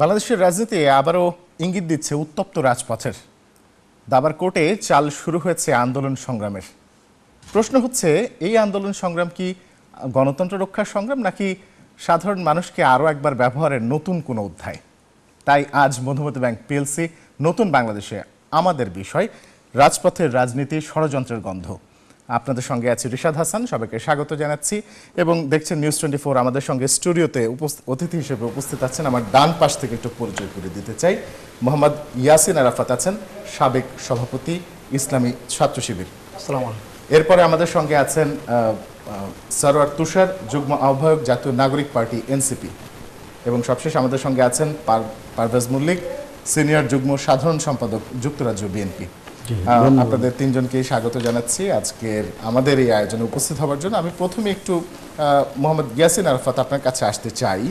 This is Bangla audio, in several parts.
বাংলাদেশের রাজনীতি আবারও ইঙ্গিত দিচ্ছে উত্তপ্ত রাজপথের। দাবার কোর্টে চাল শুরু হয়েছে আন্দোলন সংগ্রামের। প্রশ্ন হচ্ছে, এই আন্দোলন সংগ্রাম কি গণতন্ত্র রক্ষার সংগ্রাম, নাকি সাধারণ মানুষকে আরও একবার ব্যবহারের নতুন কোনো অধ্যায়? তাই আজ মধুমতি ব্যাংক পিএলসি নতুন বাংলাদেশে আমাদের বিষয়, রাজপথের রাজনীতি, ষড়যন্ত্রের গন্ধ। আপনাদের সঙ্গে আছি রিশাদ হাসান, সবাইকে স্বাগত জানাচ্ছি। এবং দেখছেন নিউজ 24। আমাদের সঙ্গে স্টুডিওতে অতিথি হিসেবে উপস্থিত আছেন, আমার ডান পাশ থেকে একটু পরিচয় করে দিতে চাই, মোহাম্মদ ইয়াসিন আরাফাত আছেন, সাবেক সভাপতি, ইসলামী ছাত্র শিবির। আসসালামু আলাইকুম। এরপরে আমাদের সঙ্গে আছেন সরওয়ার তুষার, যুগ্ম আহ্বায়ক, জাতীয় নাগরিক পার্টি এনসিপি। এবং সবশেষ আমাদের সঙ্গে আছেন পারভেজ মল্লিক, সিনিয়র যুগ্ম সাধারণ সম্পাদক, যুক্তরাজ্য বিএনপি। আপনাদের তিনজনকেই স্বাগত জানাচ্ছি আজকের আমাদের এই আয়োজনে উপস্থিত হওয়ার জন্য। আমি প্রথমে একটু মোহাম্মদ ইয়াসিন আরাফাত আপনার কাছে আসতে চাই।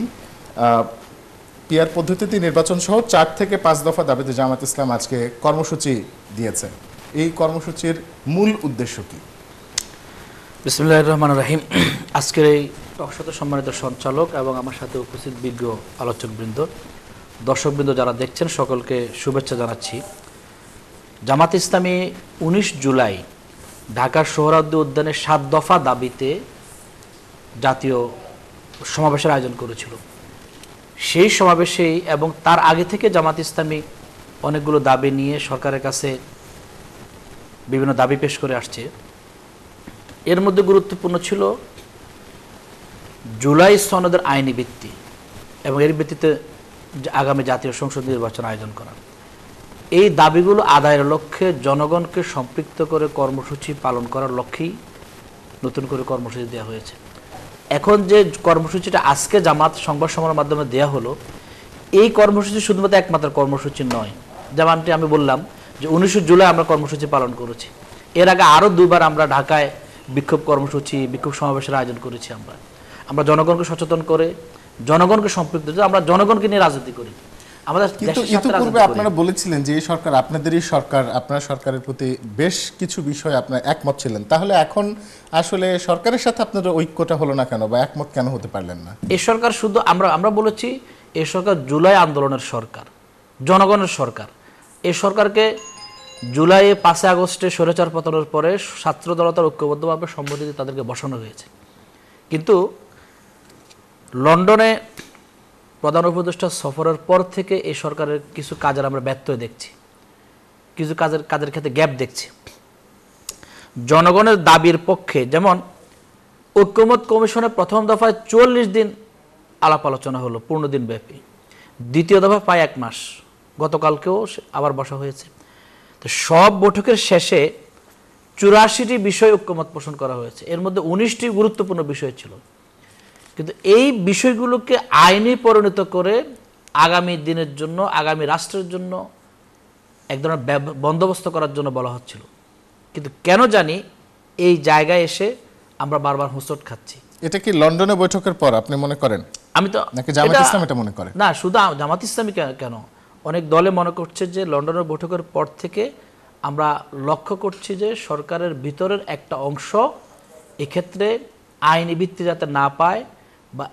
পিআর পদ্ধতিতে নির্বাচন সহ 4 থেকে 5 দফা দাবিতে জামাত ইসলাম আজকে কর্মসূচি দিয়েছে। এই কর্মসূচির মূল উদ্দেশ্য কি? বিসমিল্লাহির রহমানির রহিম। আজকের এই টকশোতে সম্মানিত সঞ্চালক এবং আমার সাথে উপস্থিত বিজ্ঞ আলোচকবৃন্দ, দর্শকবৃন্দ যারা দেখছেন, সকলকে শুভেচ্ছা জানাচ্ছি। জামাত ইসলামী 19 জুলাই ঢাকার সোহরাওয়ার্দী উদ্যানে 7 দফা দাবিতে জাতীয় সমাবেশের আয়োজন করেছিল। সেই সমাবেশেই এবং তার আগে থেকে জামাত ইসলামী অনেকগুলো দাবি নিয়ে সরকারের কাছে বিভিন্ন দাবি পেশ করে আসছে। এর মধ্যে গুরুত্বপূর্ণ ছিল জুলাই সনদের আইনি ভিত্তি এবং এর ভিত্তিতে আগামী জাতীয় সংসদ নির্বাচন আয়োজন করা। এই দাবিগুলো আদায়ের লক্ষ্যে জনগণকে সম্পৃক্ত করে কর্মসূচি পালন করার লক্ষ্যেই নতুন করে কর্মসূচি দেওয়া হয়েছে। এখন যে কর্মসূচিটা আজকে জামাত সংবাদ সম্মেলনের মাধ্যমে দেওয়া হলো, এই কর্মসূচি শুধুমাত্র একমাত্র কর্মসূচি নয়। যেমনটি আমি বললাম যে 19 জুলাই আমরা কর্মসূচি পালন করেছি। এর আগে আরও 2বার আমরা ঢাকায় বিক্ষোভ কর্মসূচি, বিক্ষোভ সমাবেশের আয়োজন করেছি। আমরা জনগণকে সচেতন করে, জনগণকে সম্পৃক্ত, আমরা জনগণকে নিয়ে রাজনীতি করি। ইতিপূর্বে আপনারা বলেছিলেন যে এই সরকার আপনাদেরই সরকার, আপনার সরকারের প্রতি বেশ কিছু বিষয় আপনারা একমত ছিলেন। তাহলে এখন আসলে সরকারের সাথে আপনাদের ঐক্যটা হলো না কেন, বা একমত কেন হতে পারলেন না? এই সরকার শুধু আমরা বলেছি, এই সরকার জুলাই আন্দোলনের সরকার, জনগণের সরকার। এই সরকারকে জুলাই 5 আগস্টে স্বৈরাচার পতনের পরে ছাত্র জনতার ঐক্যবদ্ধভাবে সম্মতিতে তাদেরকে বসানো হয়েছে। কিন্তু লন্ডনে প্রধান উপদেষ্টা সফরের পর থেকে এই সরকারের কিছু কাজের আমরা ব্যত্যয় দেখছি, কিছু কাজের ক্ষেত্রে গ্যাপ দেখছি। জনগণের দাবির পক্ষে যেমন ঐক্যমত কমিশনের প্রথম দফায় 44 দিন আলাপ আলোচনা হলো, পূর্ণ দিন ব্যাপী। দ্বিতীয় দফা প্রায় 1 মাস, গতকালকেও আবার বসা হয়েছে। তো সব বৈঠকের শেষে 84টি বিষয় ঐক্যমত পোষণ করা হয়েছে। এর মধ্যে 19টি গুরুত্বপূর্ণ বিষয় ছিল। কিন্তু এই বিষয়গুলোকে আইনে পরিণত করে আগামী দিনের জন্য, আগামী রাষ্ট্রের জন্য এক ধরনের বন্দোবস্ত করার জন্য বলা হচ্ছিল। কিন্তু কেন জানি এই জায়গায় এসে আমরা বারবার হোঁচট খাচ্ছি। এটা কি লন্ডনে বৈঠকের পর আপনি মনে করেন? আমি তো নাকি জামাত ইসলাম এটা মনে করে? না, শুধু জামাত ইসলামী কেন, অনেক দলে মনে করছে যে লন্ডনের বৈঠকের পর থেকে আমরা লক্ষ্য করছি যে সরকারের ভিতরের একটা অংশ এক্ষেত্রে আইনি ভিত্তি যাতে না পায়, বা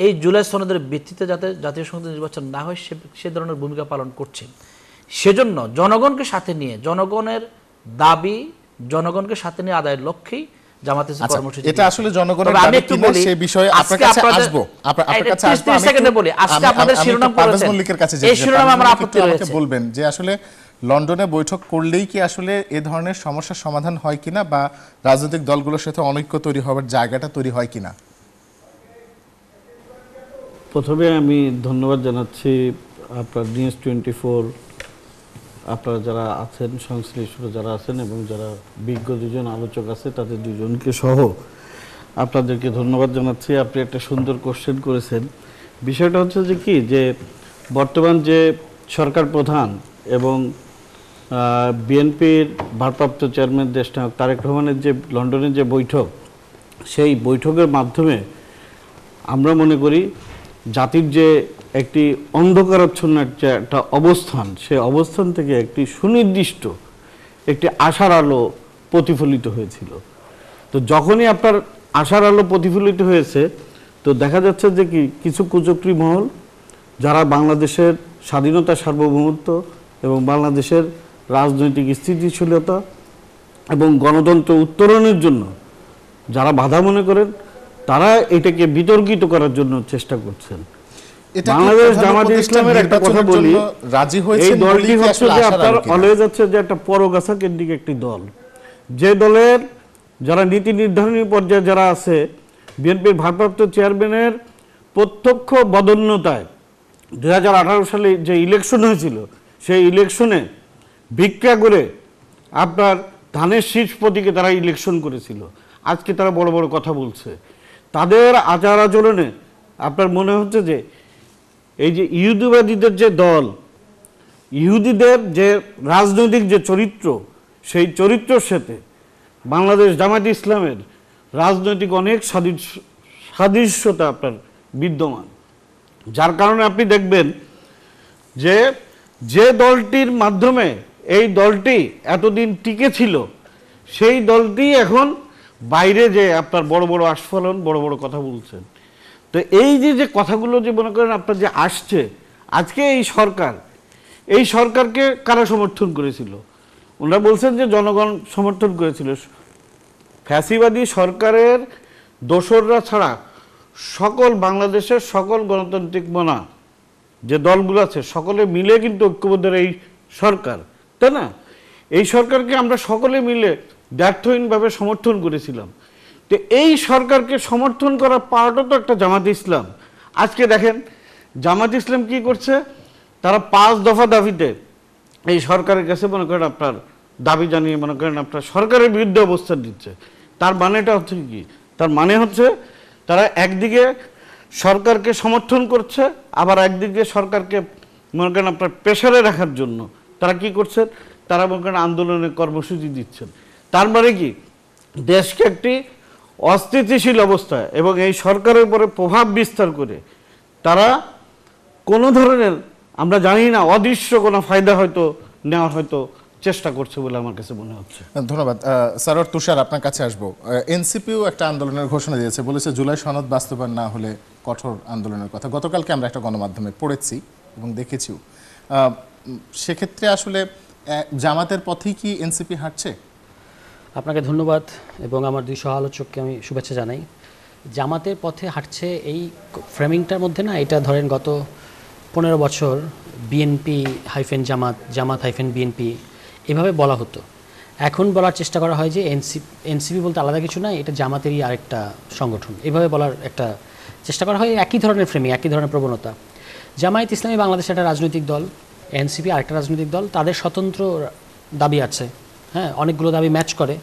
এই জুলাই সনদের ভিত্তিতে যাতে জাতীয় সংসদ নির্বাচন না হয়, সে ধরনের ভূমিকা পালন করছে। সেজন্য জনগণকে সাথে নিয়ে, জনগণের দাবি জনগণকে সাথে নিয়ে আদায়ের লক্ষ্যেই জামাত ইসলাম কর্মসূচি। এটা আসলে জনগণের দাবি কিনা সেই বিষয়ে আপনার কাছে আসবো। আপনার কাছে আসবো। 30 সেকেন্ডে বলি, আজকে আপনাদের শিরোনাম করেছেন, এই শিরোনামে আমার আপত্তি রয়েছে। বলবেন যে আসলে লন্ডনে বৈঠক করলেই কি আসলে এ ধরনের সমস্যার সমাধান হয় কিনা, বা রাজনৈতিক দলগুলোর সাথে অনৈক্য তৈরি হওয়ার জায়গাটা তৈরি হয় কিনা? প্রথমে আমি ধন্যবাদ জানাচ্ছি আপনার নিউজ 24, আপনারা যারা আছেন, সংশ্লিষ্ট যারা আছেন এবং যারা বিজ্ঞ দুজন আলোচক আছে তাদের দুজনকে সহ আপনাদেরকে ধন্যবাদ জানাচ্ছি। আপনি একটা সুন্দর কোশ্চেন করেছেন। বিষয়টা হচ্ছে যে কি, যে বর্তমান যে সরকার প্রধান এবং বিএনপির ভারপ্রাপ্ত চেয়ারম্যান দেশনায়ক তারেক রহমানের যে লন্ডনের যে বৈঠক, সেই বৈঠকের মাধ্যমে আমরা মনে করি জাতির যে একটি অন্ধকারাচ্ছন্ন একটা অবস্থান, সে অবস্থান থেকে একটি সুনির্দিষ্ট একটি আশার আলো প্রতিফলিত হয়েছিল। তো যখনই আপনার আশার আলো প্রতিফলিত হয়েছে, তো দেখা যাচ্ছে যে কিছু কুচক্রী মহল যারা বাংলাদেশের স্বাধীনতা, সার্বভৌমত্ব এবং বাংলাদেশের রাজনৈতিক স্থিতিশীলতা এবং গণতন্ত্র উত্তরণের জন্য যারা বাধা মনে করেন, তারা এটাকে বিতর্কিত করার জন্য চেষ্টা করছেন। বাংলাদেশ জামাতে ইসলামের একটা কথা বলি, এই দলটি হচ্ছে যে আপনার অলওয়েজ হচ্ছে যে একটা পরগাছা কেন্দ্রিক একটি দল, যে দলের যারা নীতি নির্ধারণী পর্যায়ে যারা আছে, বিএনপির ভারপ্রাপ্ত চেয়ারম্যানের প্রত্যক্ষ বদন্যতায় 2018 সালে যে ইলেকশন হয়েছিল, সেই ইলেকশনে ভিক্ষা করে আপনার ধানের শীষ প্রতীকে তারা ইলেকশন করেছিল। আজকে তারা বড় বড় কথা বলছে। তাদের আচার আচরণে আপনার মনে হচ্ছে যে এই যে ইহুদিবাদীদের যে দল, ইহুদিদের যে রাজনৈতিক যে চরিত্র, সেই চরিত্রের সাথে বাংলাদেশ জামায়াতে ইসলামের রাজনৈতিক অনেক সাদৃশ্যতা আপনার বিদ্যমান, যার কারণে আপনি দেখবেন যে যে দলটির মাধ্যমে এই দলটি এতদিন টিকে ছিল, সেই দলটি এখন বাইরে যে আপনার বড় বড় আস্ফালন, বড় বড় কথা বলছেন। তো এই যে কথাগুলো যে মনে করেন আপনার যে আসছে, আজকে এই সরকারকে কারা সমর্থন করেছিল? ওনারা বলছেন যে জনগণ সমর্থন করেছিল। ফ্যাসিবাদী সরকারের দোসররা ছাড়া সকল বাংলাদেশের সকল গণতান্ত্রিক মনা যে দলগুলো আছে, সকলে মিলে কিন্তু ঐক্যবদ্ধের এই সরকার, তাই না? এই সরকারকে আমরা সকলে মিলে ব্যর্থহীনভাবে সমর্থন করেছিলাম। তো এই সরকারকে সমর্থন করার পাওয়াটা তো একটা জামাত ইসলাম। আজকে দেখেন জামাত ইসলাম কি করছে, তারা 5 দফা দাবিতে এই সরকারের কাছে মনে করেন আপনার দাবি জানিয়ে মনে করেন আপনার সরকারের বিরুদ্ধে অবস্থান নিচ্ছে। তার মানেটা হচ্ছে কি? তার মানে হচ্ছে তারা একদিকে সরকারকে সমর্থন করছে, আবার একদিকে সরকারকে মনে করেন আপনার প্রেসারে রাখার জন্য তারা কি করছেন, তারা মনে করেন আন্দোলনের কর্মসূচি দিচ্ছেন। তার মানে কি, দেশকে একটি অস্থিতিশীল অবস্থায় এবং এই সরকারের উপরে প্রভাব বিস্তার করে তারা কোনো ধরনের, আমরা জানি না, অদৃশ্য কোনো ফায়দা হয়তো নেওয়ার হয়তো চেষ্টা করছে বলে আমার কাছে মনে হচ্ছে। ধন্যবাদ। স্যার তুষার, আপনার কাছে আসবো। এনসিপিও একটা আন্দোলনের ঘোষণা দিয়েছে, বলেছে জুলাই সনদ বাস্তবায়ন না হলে কঠোর আন্দোলনের কথা। গতকালকে আমরা একটা গণমাধ্যমে পড়েছি এবং দেখেছিও। সেক্ষেত্রে আসলে জামাতের পথেই কি এনসিপি হাঁটছে? আপনাকে ধন্যবাদ এবং আমার 2 সহ-আলোচককে আমি শুভেচ্ছা জানাই। জামাতের পথে হাঁটছে এই ফ্রেমিংটার মধ্যে না, এটা ধরেন গত 15 বছর বিএনপি হাইফেন জামাত, জামাত হাইফেন বিএনপি এভাবে বলা হতো। এখন বলার চেষ্টা করা হয় যে এনসিপি বলতে আলাদা কিছু না, এটা জামাতেরই আরেকটা সংগঠন, এভাবে বলার একটা চেষ্টা করা হয়। একই ধরনের ফ্রেমিং, একই ধরনের প্রবণতা। জামায়াত ইসলামী বাংলাদেশের একটা রাজনৈতিক দল, এনসিপি আরেকটা রাজনৈতিক দল, তাদের স্বতন্ত্র দাবি আছে। হ্যাঁ, অনেকগুলো দাবি ম্যাচ করে,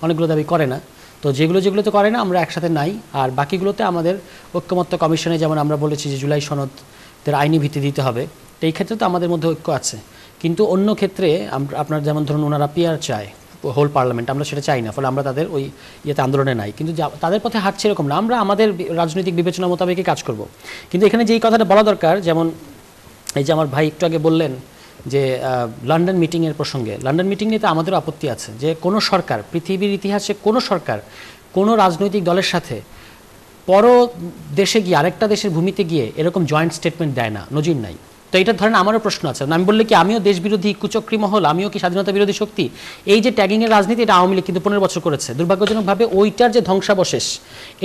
অনেকগুলো দাবি করে না। তো যেগুলোতে করে না আমরা একসাথে নাই, আর বাকিগুলোতে আমাদের ঐক্যমত্য কমিশনে যেমন আমরা বলেছি যে জুলাই সনদের আইনি ভিত্তি দিতে হবে, তো এই ক্ষেত্রে তো আমাদের মধ্যে ঐক্য আছে। কিন্তু অন্য ক্ষেত্রে আপনার যেমন ধরুন ওনারা পিআর চায়, হোল পার্লামেন্ট, আমরা সেটা চাই না, ফলে আমরা তাদের ওই ইয়েতে আন্দোলনে নাই। কিন্তু তাদের পথে হাঁটছে এরকম না, আমরা আমাদের রাজনৈতিক বিবেচনা মোতাবেকই কাজ করব। কিন্তু এখানে যেই কথাটা বলা দরকার, যেমন এই যে আমার ভাই একটু আগে বললেন যে লন্ডন মিটিংয়ের প্রসঙ্গে, লন্ডন মিটিং নিয়ে তো আমাদেরও আপত্তি আছে যে কোনো সরকার, পৃথিবীর ইতিহাসে কোনো সরকার কোনো রাজনৈতিক দলের সাথে পর দেশে গিয়ে, আরেকটা দেশের ভূমিতে গিয়ে এরকম জয়েন্ট স্টেটমেন্ট দেয় না, নজির নাই। তো এটা ধরেন আমারও প্রশ্ন আছে, আমি বললে কি আমিও দেশবিরোধী কুচক্রী মহল, আমিও কি স্বাধীনতা বিরোধী শক্তি? এই যে ট্যাগিংয়ের রাজনীতি, এটা আওয়ামী লীগ কিন্তু 15 বছর করেছে। দুর্ভাগ্যজনকভাবে ওইটার যে ধ্বংসাবশেষ,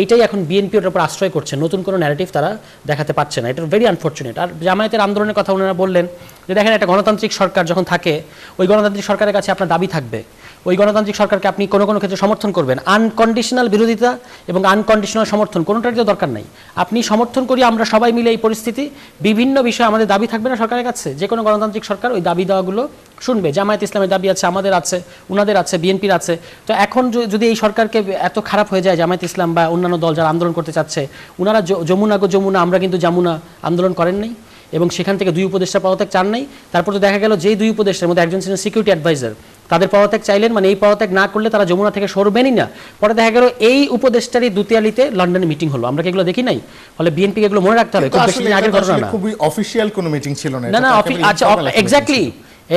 এইটাই এখন বিএনপি ওটার উপর আশ্রয় করছে, নতুন কোনো ন্যারেটিভ তারা দেখাতে পারছে না। এটা ভেরি আনফর্চুনেট। আর জামায়াতের আন্দোলনের কথা ওনারা বললেন যে দেখেন একটা গণতান্ত্রিক সরকার যখন থাকে, ওই গণতান্ত্রিক সরকারের কাছে আপনার দাবি থাকবে, ওই গণতান্ত্রিক সরকারকে আপনি কোনো কোনো ক্ষেত্রে সমর্থন করবেন। আনকন্ডিশনাল বিরোধিতা এবং আনকন্ডিশনাল সমর্থন কোনোটার যে দরকার নাই। আপনি সমর্থন করি আমরা সবাই মিলে এই পরিস্থিতি, বিভিন্ন বিষয়ে আমাদের দাবি থাকবে না সরকারের কাছে, যে কোনো গণতান্ত্রিক সরকার ওই দাবি দেওয়াগুলো শুনবে। জামায়াত ইসলামের দাবি আছে, আমাদের আছে, উনাদের আছে, বিএনপির আছে। তো এখন যদি এই সরকারকে এত খারাপ হয়ে যায়, জামায়াত ইসলাম বা অন্যান্য দল যারা আন্দোলন করতে চাচ্ছে, উনারা যমুনা গো যমুনা, আমরা কিন্তু যমুনা আন্দোলন করেন নাই এবং সেখান থেকে 2 উপদেষ্টা পদত্যাগ চান নাই। তারপর তো দেখা গেল যেই 2 উপদেষ্টার মধ্যে একজন ছিলেন সিকিউরিটি অ্যাডভাইজার, তাদের পদত্যাগ চাইলেন, মানে এই পদত্যাগ না করলে তারা যমুনা থেকে সরবেনই না। পরে দেখা গেল এই উপদেষ্টারই দুতিয়ালিতে লন্ডনে মিটিং হলো, আমরা কি এগুলো দেখি নাই? ফলে বিএনপি এগুলো মনে রাখতে হবে, খুব বেশি দিন আগের ঘটনা না, খুবই অফিশিয়াল কোনো মিটিং ছিল না। না, আচ্ছা,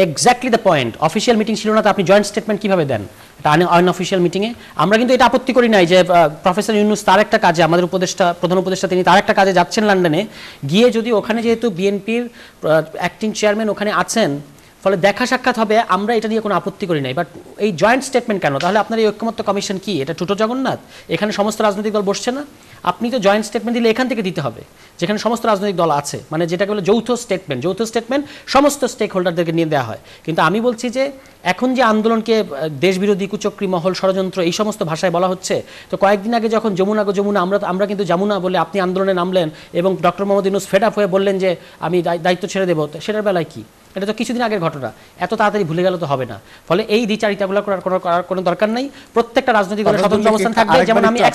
exactly the point, official meeting ছিল না, তো আপনি জয়েন্ট স্টেটমেন্ট কিভাবে দেন? একটা আনঅফিশিয়াল মিটিংয়ে। আমরা কিন্তু এটা আপত্তি করি নাই যে প্রফেসর ইউনূস তার একটা কাজে, আমাদের প্রধান উপদেষ্টা তিনি তার একটা কাজে যাচ্ছেন লন্ডনে, গিয়ে যদি ওখানে যেহেতু বিএনপির অ্যাক্টিং চেয়ারম্যান ওখানে আছেন, ফলে দেখা সাক্ষাৎ হবে, আমরা এটা নিয়ে কোনো আপত্তি করি নাই। বাট এই জয়েন্ট স্টেটমেন্ট কেন? তাহলে আপনার এই ঐক্যমত্য কমিশন কি? এটা টুটো জগন্নাথ? এখানে সমস্ত রাজনৈতিক দল বসছে না? আপনি তো জয়েন্ট স্টেটমেন্ট দিলে এখান থেকে দিতে হবে, যেখানে সমস্ত রাজনৈতিক দল আছে, মানে যেটাকে বলে যৌথ স্টেটমেন্ট সমস্ত স্টেক হোল্ডারদেরকে নিয়ে দেওয়া হয়। কিন্তু আমি বলছি যে এখন যে আন্দোলনকে দেশবিরোধী, কুচক্রী মহল, ষড়যন্ত্র এই সমস্ত ভাষায় বলা হচ্ছে, তো কয়েকদিন আগে যখন যমুনা গো যমুনা, আমরা কিন্তু যমুনা বলে আপনি আন্দোলনে নামলেন এবং doctor Mohammad Yunus fed up হয়ে বললেন যে আমি দায়িত্ব ছেড়ে দেবো, সেটার বেলায় কি? এটা তো কিছুদিন আগের ঘটনা, এত তাড়াতাড়ি ভুলে গেলে তো হবে না। ফলে এই দ্বিচারিতাগুলো করার কোনো দরকার নেই। প্রত্যেকটা রাজনৈতিক দলের স্বতন্ত্র অবস্থান থাকবে। যেমন আমি এক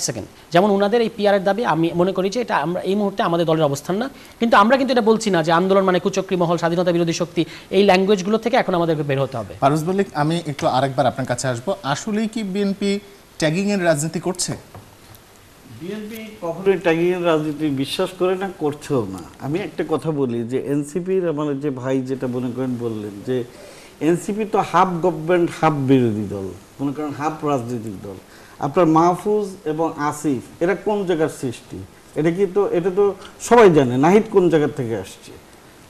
সেকেন্ড, যেমন ওনাদের এই পিআরের দাবি, আমি মনে করি যে এটা আমরা এই মুহূর্তে আমাদের দলের অবস্থান না, কিন্তু আমরা কিন্তু এটা বলছি না যে আন্দোলন মানে কুচক্রী মহল, স্বাধীনতা বিরোধী শক্তি, এই ল্যাঙ্গুয়েজগুলো থেকে এখন আমাদেরকে বের হতে হবে। পারভেজ মল্লিক, আমি একটু আরেকবার আপনার কাছে আসবো। আসলেই কি বিএনপি ট্যাগিং এর রাজনীতি করছে? বিএনপি কখনোই ট্যাগিংয়ের রাজনীতি বিশ্বাস করে না, করছেও না। আমি একটা কথা বলি যে এনসিপির আমাদের যে ভাই যেটা মনে করেন বললেন যে এনসিপি তো হাফ গভর্নমেন্ট হাফ বিরোধী দল, মনে করেন হাফ রাজনৈতিক দল। আপনার মাহফুজ এবং আসিফ এরা কোন জায়গার সৃষ্টি? এটা তো সবাই জানে নাহিদ কোন জায়গা থেকে আসছে,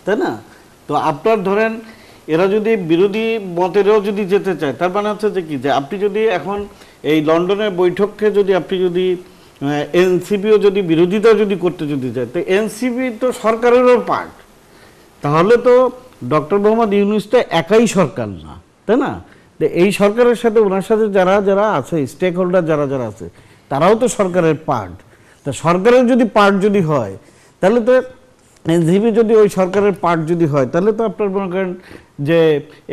তাই না? তো আপনার ধরেন এরা যদি বিরোধী মতেরও যদি যেতে চায়, তার মানে হচ্ছে যে কি, যে আপনি যদি এখন এই লন্ডনের বৈঠককে যদি আপনি যদি এনসিপিও যদি বিরোধিতা যদি করতে যদি যায়, তো এনসিপি তো সরকারেরও পার্ট, তাহলে তো ডক্টর মোহাম্মদ ইউনূসটা একাই সরকার না, তাই না? তো এই সরকারের সাথে ওনার সাথে যারা আছে স্টেক হোল্ডার যারা আছে তারাও তো সরকারের পার্ট। তা সরকারের যদি পার্ট যদি হয়, তাহলে তো এনসিপি যদি ওই সরকারের পার্ট যদি হয়, তাহলে তো আপনার মনে করেন যে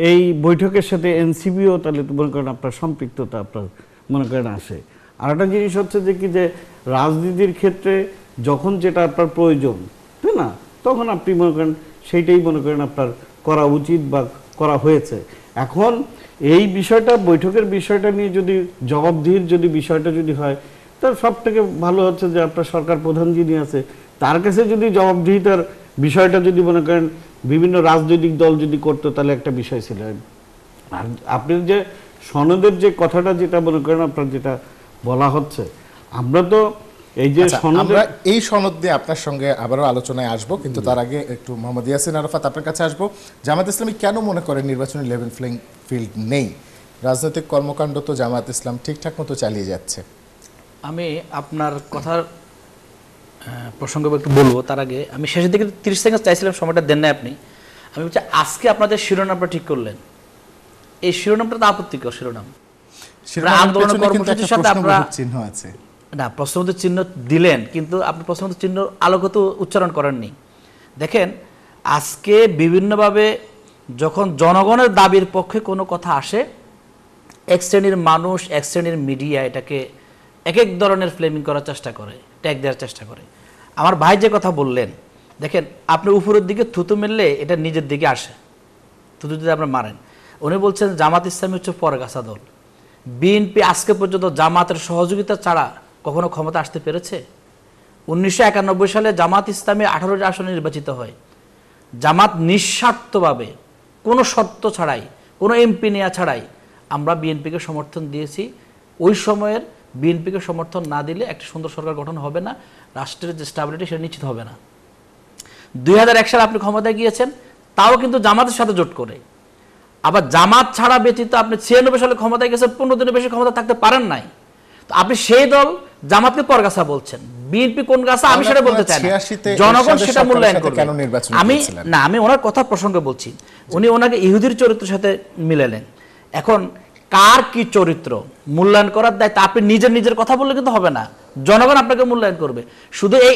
এই বৈঠকের সাথে এনসিপিও তাহলে তো মনে করেন আপনার সম্পৃক্ততা আপনার মনে করেন আসে। আর একটা জিনিস হচ্ছে যে কি, যে রাজনীতির ক্ষেত্রে যখন যেটা আপনার প্রয়োজন, তাই না, তখন আপনি মনে করেন সেইটাই মনে করেন আপনার করা উচিত বা করা হয়েছে। এখন এই বিষয়টা, বৈঠকের বিষয়টা নিয়ে যদি জবাবদিহির যদি বিষয়টা যদি হয়, তার সব থেকে ভালো হচ্ছে যে আপনার সরকার প্রধান যিনি আছে তার কাছে যদি জবাবদিহিতার বিষয়টা যদি মনে করেন বিভিন্ন রাজনৈতিক দল যদি করতো, তাহলে একটা বিষয় ছিল। আর আপনার যে সনদের যে কথাটা যেটা মনে করেন আপনার যেটা বলা হচ্ছে, আমরা তো এই যে আমরা এই সনদ দিয়ে আপনার সঙ্গে আবারও আলোচনায় আসবো, কিন্তু তার আগে একটু মোহাম্মদ ইয়াসিন আরাফাত আপনার কাছে আসবো। জামায়াত ইসলামী কেন মনে করেন নির্বাচনী লেভেল প্লেইং ফিল্ড নেই? রাজনৈতিক কর্মকাণ্ড তো জামায়াত ইসলাম ঠিকঠাক মতো চালিয়ে যাচ্ছে। আমি আপনার কথার প্রসঙ্গ একটু বলবো, তার আগে আমি শেষের দিকে 30 সেকেন্ড চাইছিলাম, সময়টা দেন না আপনি। আমি বলছি আজকে আপনাদের শিরোনামটা ঠিক করলেন, এই শিরোনামটা তো আপত্তিকর শিরোনাম। আন্দোলনের কর্মসূচির সাথে আপনারা চিহ্ন আছে না, প্রশ্নবোধক চিহ্ন দিলেন, কিন্তু আপনি প্রশ্নবোধক চিহ্ন আলোকত উচ্চারণ করেননি। দেখেন, আজকে বিভিন্নভাবে যখন জনগণের দাবির পক্ষে কোনো কথা আসে, এক শ্রেণীর মানুষ, এক শ্রেণীর মিডিয়া এটাকে এক এক ধরনের ফ্লেমিং করার চেষ্টা করে, ট্যাগ দেওয়ার চেষ্টা করে। আমার ভাই যে কথা বললেন, দেখেন আপনি উপরের দিকে থুতু মেললে এটা নিজের দিকে আসে, থুতু যদি আপনি মারেন। উনি বলছেন জামাত ইসলামী হচ্ছে পরগাছা দল। বিএনপি আজকে পর্যন্ত জামাতের সহযোগিতা ছাড়া কখনো ক্ষমতা আসতে পেরেছে? 1991 সালে জামাত ইসলামী 18টি আসনে নির্বাচিত হয়। জামাত নিঃস্বার্থভাবে কোনো শর্ত ছাড়াই, কোনো এমপি নেওয়া ছাড়াই আমরা বিএনপিকে সমর্থন দিয়েছি। ওই সময়ের বিএনপিকে সমর্থন না দিলে একটা সুন্দর সরকার গঠন হবে না, রাষ্ট্রের যে স্টেবিলিটি সেটা নিশ্চিত হবে না। 2001 সালে আপনি ক্ষমতায় গিয়েছেন, তাও কিন্তু জামাতের সাথে জোট করে। আবার জামাত ছাড়া ব্যতীত আপনি 96 সালে ক্ষমতায় গেছেন, 15 দিনের বেশি ক্ষমতা থাকতে পারেন নাই। তো আপনি সেই দল জামাতকে পরগাছা বলছেন, বিএনপি কোন গাছা আমি সেটা বলতে চাই না, জনগণ সেটা মূল্যায়ন করবে। আমি ওনার কথা প্রসঙ্গে বলছি, উনি ওনাকে ইহুদির চরিত্রের সাথে মিলালেন। এখন কার কি চরিত্র মূল্যায়ন করার দায়িত্ব আপনি নিজের কথা বললে কিন্তু হবে না, জনগণ আপনাকে মূল্যায়ন করবে। শুধু এই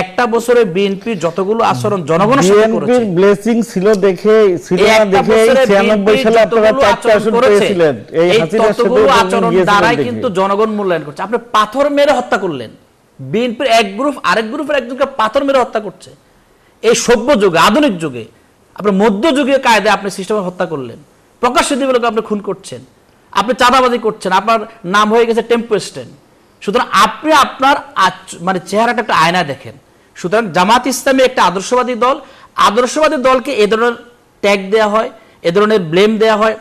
একটা বছরে বিএনপি যতগুলো আচরণ জনগণের সাথে করেছে, ব্লেসিং ছিল দেখে ছিল না দেখে 96 সালে আপনারা 4টা আসন পেয়েছিলেন, এই ততগুলো আচরণ দ্বারাই কিন্তু জনগণ মূল্যায়ন করছে। আপনি পাথর মেরে হত্যা করলেন, বিএনপির এক গ্রুপ আরেক গ্রুপের একজনকে পাথর মেরে হত্যা করছে। এই সভ্য যুগে, আধুনিক যুগে, আপনার মধ্যযুগীয় কায়দায় আপনি সিস্টেমে হত্যা করলেন, প্রকাশ্য দিবসকে আপনি খুন করছেন, আপনি চাঁদাবাজি করছেন, আপনার নাম হয়ে গেছে টেম্পোস্টেন। সুতরাং আপনি আপনার মানে চেহারাটা একটা আয়না দেখেন। সুতরাং জামাত ইসলামী একটা আদর্শবাদী দল, আদর্শবাদী দলকে এ ধরনের ট্যাগ দেওয়া হয়, এ ধরনের ব্লেম দেওয়া হয়,